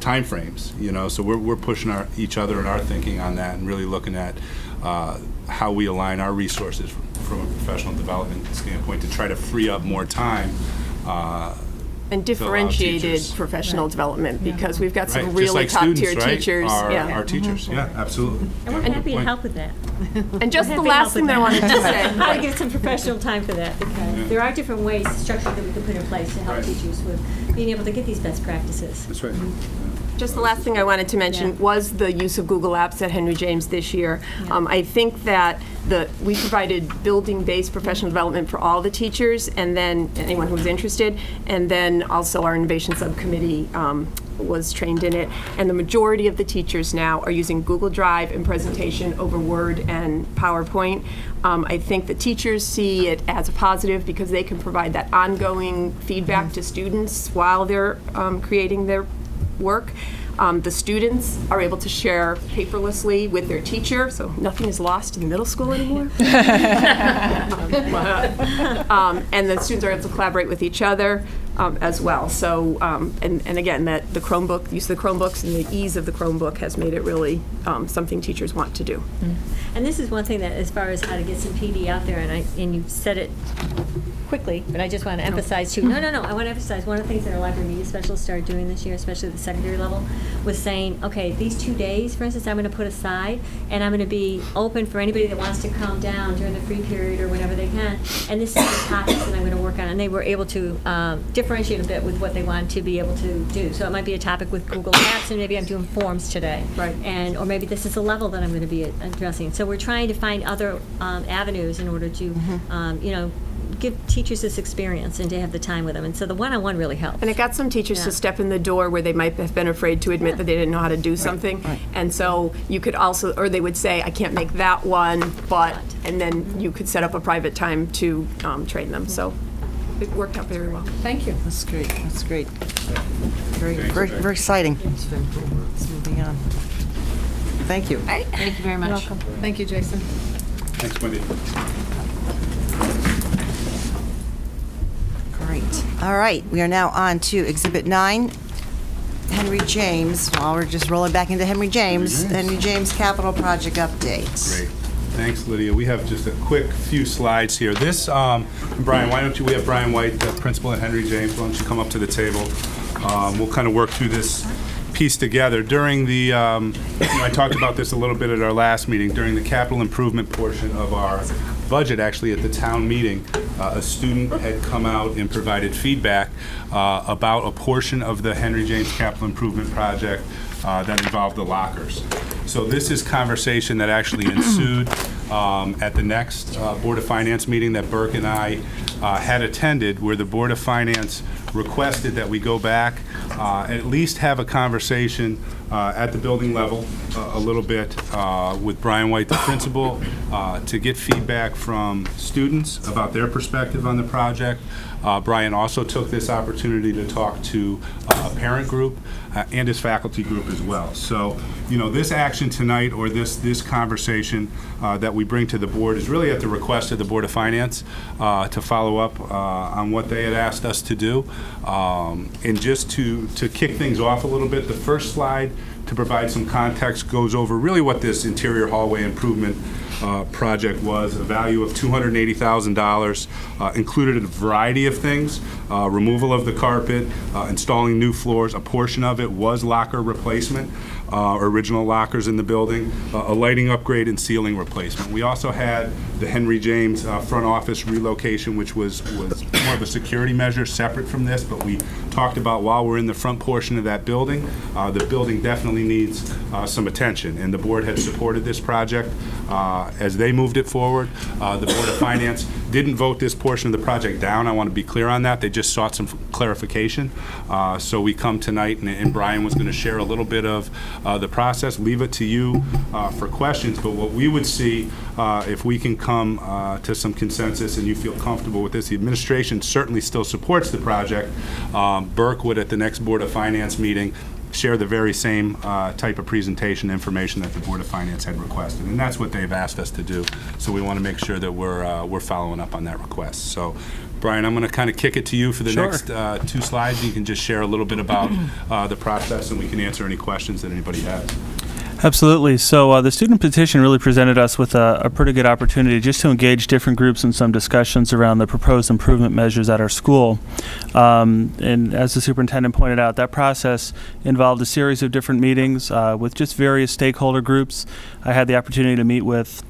time frames. So we're pushing each other and our thinking on that, and really looking at how we align our resources from a professional development standpoint to try to free up more time and to allow differentiated teachers. professional development, because we've got some Right, really just like top-tier students, right? teachers. Our teachers, yeah, absolutely. And we're Yeah, good happy to point. help with that. And just We're the happy to last help thing with that I wanted to say. I want to give some professional time for that, because there are different ways, structure that we can put in place to help teachers with being able to get these best practices. That's right. Just the last thing I wanted to mention was the use of Google Apps at Henry James this year. I think that we provided building-based professional development for all the teachers, and then anyone who was interested, and then also our innovation subcommittee was trained in it. And the majority of the teachers now are using Google Drive and presentation over Word and PowerPoint. I think the teachers see it as a positive because they can provide that ongoing feedback to students while they're creating their work. The students are able to share paperlessly with their teacher, so nothing is lost in middle school anymore. And the students are able to collaborate with each other as well. So, and again, that the Chromebook, use of the Chromebooks and the ease of the Chromebook has made it really something teachers want to do. And this is one thing that, as far as how to get some PD out there, and you said it quickly, but I just want to emphasize too. No. I want to emphasize one of the things that our library media specialists started doing this year, especially at the secondary level, was saying, okay, these 2 days, for instance, I'm going to put aside, and I'm going to be open for anybody that wants to come down during the free period or whenever they can. And this is the topics that I'm going to work on. And they were able to differentiate a bit with what they wanted to be able to do. So it might be a topic with Google Maps, and maybe I'm doing forms today. Right. Or maybe this is a level that I'm going to be addressing. So we're trying to find other avenues in order to, give teachers this experience and to have the time with them. And so the one-on-one really helps. And it got some teachers to step in the door where they might have been afraid to admit that they didn't know how to do something. Right. And so you could also, or they would say, I can't make that one, but, and then you could set up a private time to train them. So it worked out very well. Thank you. That's great. That's great. Very exciting. Let's moving on. Thank you. Thank you very much. You're welcome. Thank you, Jason. Thanks, Wendy. Great. All right, we are now on to Exhibit 9, Henry James. While we're just rolling back into Henry James Capital Project Update. Great. Thanks, Lydia. We have just a quick few slides here. This, Brian, we have Brian White, the principal at Henry James. Why don't you come up to the table? We'll kind of work through this piece together. During the, I talked about this a little bit at our last meeting, during the capital improvement portion of our budget, actually at the town meeting, a student had come out and provided feedback about a portion of the Henry James Capital Improvement Project that involved the lockers. So this is conversation that actually ensued at the next Board of Finance meeting that Burke and I had attended, where the Board of Finance requested that we go back and at least have a conversation at the building level a little bit with Brian White, the principal, to get feedback from students about their perspective on the project. Brian also took this opportunity to talk to a parent group and his faculty group as well. So, this action tonight, or this conversation that we bring to the board, is really at the request of the Board of Finance to follow up on what they had asked us to do. And just to kick things off a little bit, the first slide, to provide some context, goes over really what this interior hallway improvement project was. A value of $280,000, included a variety of things: removal of the carpet, installing new floors. A portion of it was locker replacement, original lockers in the building, a lighting upgrade, and ceiling replacement. We also had the Henry James front office relocation, which was more of a security measure separate from this, but we talked about while we're in the front portion of that building, the building definitely needs some attention, and the board had supported this project as they moved it forward. The Board of Finance didn't vote this portion of the project down. I want to be clear on that. They just sought some clarification. So we come tonight, and Brian was going to share a little bit of the process. Leave it to you for questions, but what we would see, if we can come to some consensus and you feel comfortable with this, the administration certainly still supports the project. Burke would, at the next Board of Finance meeting, share the very same type of presentation information that the Board of Finance had requested, and that's what they've asked us to do. So we want to make sure that we're following up on that request. So, Brian, I'm going to kind of kick it to you for the next 2 slides. You can just share a little bit about the process, and we can answer any questions that anybody has. Absolutely. So the student petition really presented us with a pretty good opportunity just to engage different groups in some discussions around the proposed improvement measures at our school. And as the superintendent pointed out, that process involved a series of different meetings with just various stakeholder groups. I had the opportunity to meet with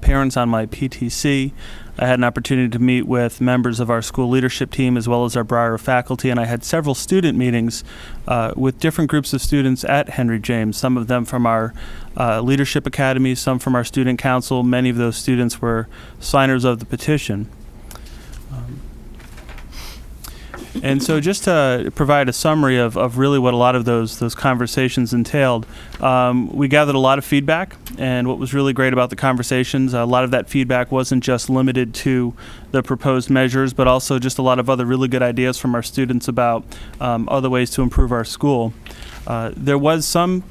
parents on my PTC. I had an opportunity to meet with members of our school leadership team as well as our Briar faculty, and I had several student meetings with different groups of students at Henry James, some of them from our leadership academy, some from our student council. Many of those students were signers of the petition. And so just to provide a summary of really what a lot of those conversations entailed, we gathered a lot of feedback, and what was really great about the conversations, a lot of that feedback wasn't just limited to the proposed measures, but also just a lot of other really good ideas from our students about other ways to improve our school. There was some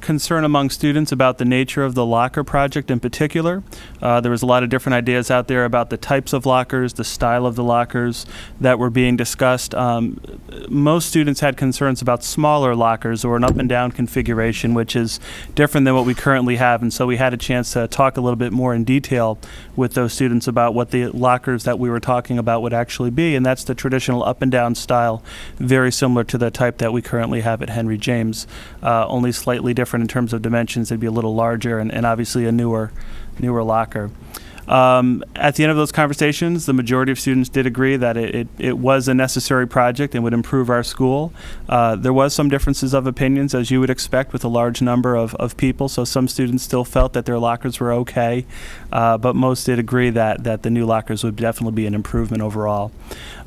concern among students about the nature of the locker project in particular. There was a lot of different ideas out there about the types of lockers, the style of the lockers that were being discussed. Most students had concerns about smaller lockers or an up and down configuration, which is different than what we currently have. And so we had a chance to talk a little bit more in detail with those students about what the lockers that we were talking about would actually be. And that's the traditional up and down style, very similar to the type that we currently have at Henry James, only slightly different in terms of dimensions. They'd be a little larger and obviously a newer locker. At the end of those conversations, the majority of students did agree that it was a necessary project and would improve our school. There was some differences of opinions, as you would expect, with a large number of people. So some students still felt that their lockers were okay, but most did agree that the new lockers would definitely be an improvement overall.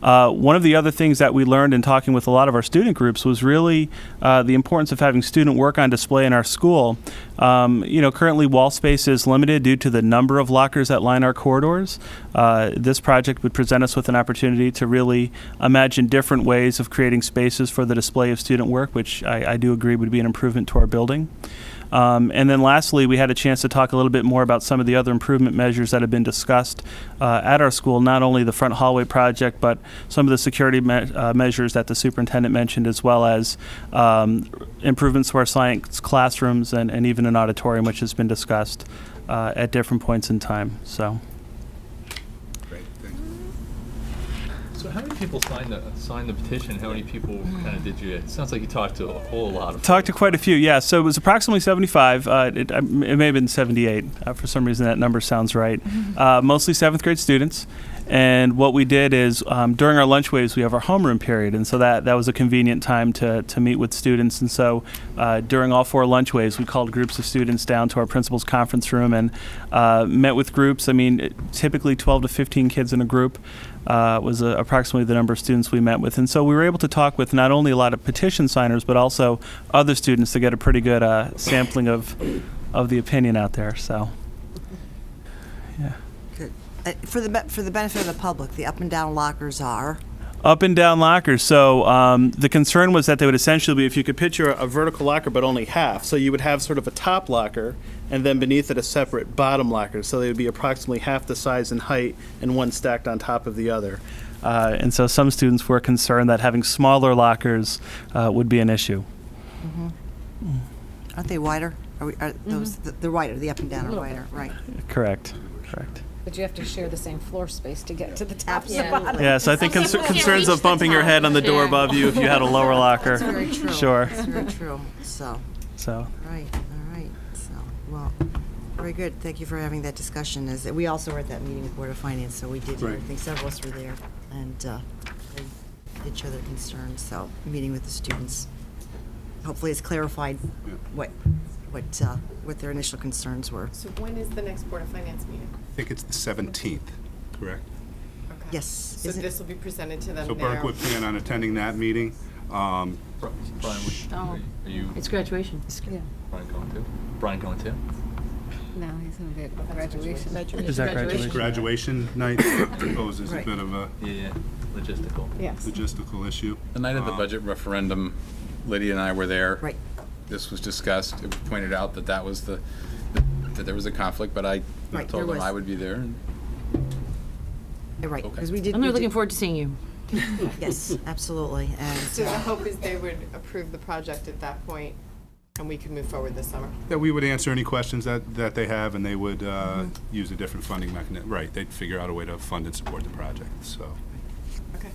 One of the other things that we learned in talking with a lot of our student groups was really the importance of having student work on display in our school. Currently wall space is limited due to the number of lockers that line our corridors. This project would present us with an opportunity to really imagine different ways of creating spaces for the display of student work, which I do agree would be an improvement to our building. And then lastly, we had a chance to talk a little bit more about some of the other improvement measures that have been discussed at our school, not only the front hallway project, but some of the security measures that the superintendent mentioned, as well as improvements to our science classrooms and even an auditorium, which has been discussed at different points in time. So. Great, thanks. So how many people signed the petition? How many people kind of did you? It sounds like you talked to a whole lot of. Talked to quite a few, yeah. So it was approximately 75. It may have been 78. For some reason, that number sounds right. Mostly 7th grade students. And what we did is during our lunch waves, we have our homeroom period. And so that was a convenient time to meet with students. And so during all 4 lunch waves, we called groups of students down to our principal's conference room and met with groups. I mean, typically 12 to 15 kids in a group was approximately the number of students we met with. And so we were able to talk with not only a lot of petition signers, but also other students to get a pretty good sampling of the opinion out there. So, yeah. For the benefit of the public, the up and down lockers are? Up and down lockers. So the concern was that they would essentially be, if you could picture a vertical locker, but only half. So you would have sort of a top locker, and then beneath it a separate bottom locker. So they would be approximately half the size and height, and one stacked on top of the other. And so some students were concerned that having smaller lockers would be an issue. Mm-hmm. Aren't they wider? Are those they're wider? The up and down are wider, right? Correct. But you have to share the same floor space to get to the top and the Absolutely. bottom. Yeah, so I think concerns of bumping your head on the door above you if you had a lower locker. That's very true. Sure. That's very true. So. Right. All right. So, well, very good. Thank you for having that discussion. As we also were at that meeting with Board of Finance, so we did. Right. I think several of us were there, and they did show their concerns. So, meeting with the students, hopefully, it's clarified what their initial concerns were. So when is the next Board of Finance meeting? I think it's the 17th, correct? Okay. Yes. So Isn't- this will be presented to them So now? Burke would plan on attending that meeting. Brian, Oh. are you? It's graduation. Yeah. Brian going too? Brian going too? No, he's going to be at graduation. Is that graduation? Graduation night, I suppose, is a Right. bit of a Yeah, logistical. Yes. logistical issue. The night of the budget referendum, Lydia and I were there. Right. This was discussed. It was pointed out that that was that there was a conflict, but I Right, told there them was. I would be there. And Right, Okay. because we did. I'm we really looking did- forward to seeing you. Yes, absolutely. And So the hope is they would approve the project at that point, and we could move forward this summer? That we would answer any questions that they have, and they would use a different funding mechanism. Right, they'd figure out a way to fund and support the project, so. Okay.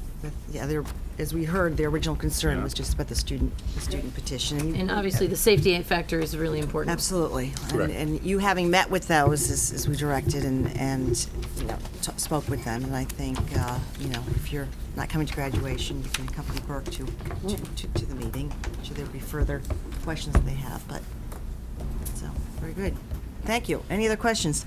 as we heard, the original concern Yeah. was just about the student petition. And obviously, the safety factor is really important. Absolutely. Correct. And you having met with those as we directed and spoke with them, and I think, if you're not coming to graduation, you can accompany Burke to the meeting. Should there be further questions that they have, so, very good. Thank you. Any other questions?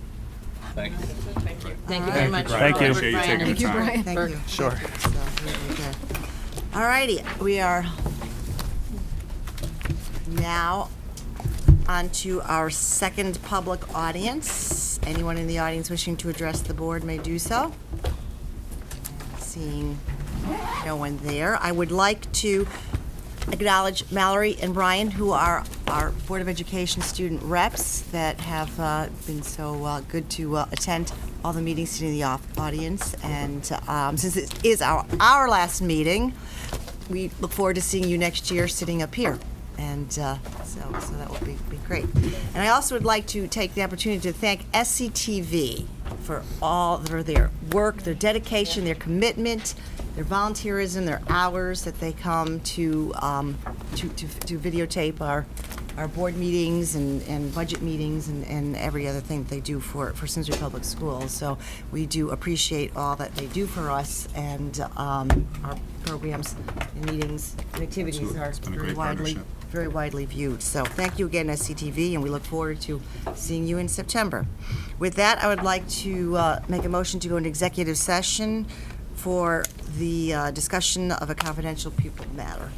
Thank you. Thank you. Thank you All very right. much. Brian. Thank you. Appreciate you taking the Thank you, time. Brian. Thank you. Sure. So, very good. All righty, we are now on to our second public audience. Anyone in the audience wishing to address the board may do so. Seeing no one there, I would like to acknowledge Mallory and Brian, who are our Board of Education student reps that have been so good to attend all the meetings, sitting in the audience. And since it is our last meeting, we look forward to seeing you next year sitting up here. And so that will be great. And I also would like to take the opportunity to thank SCTV for all their work, their dedication, their commitment, their volunteerism, their hours that they come to videotape our board meetings and budget meetings and every other thing that they do for Simsbury Public Schools. So we do appreciate all that they do for us, and our programs and meetings and activities Absolutely. are It's been a very great partnership. very widely viewed. So thank you again, SCTV, and we look forward to seeing you in September. With that, I would like to make a motion to go into executive session for the discussion of a confidential pupil matter.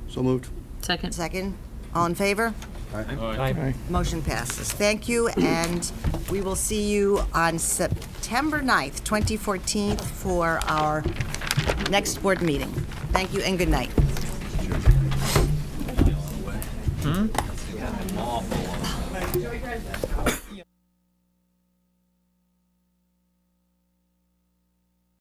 So moved. Second. Second. All in favor? Aye. Motion passes. Thank you, and we will see you on September 9th, 2014 for our next board meeting. Thank you and good night. Hmm?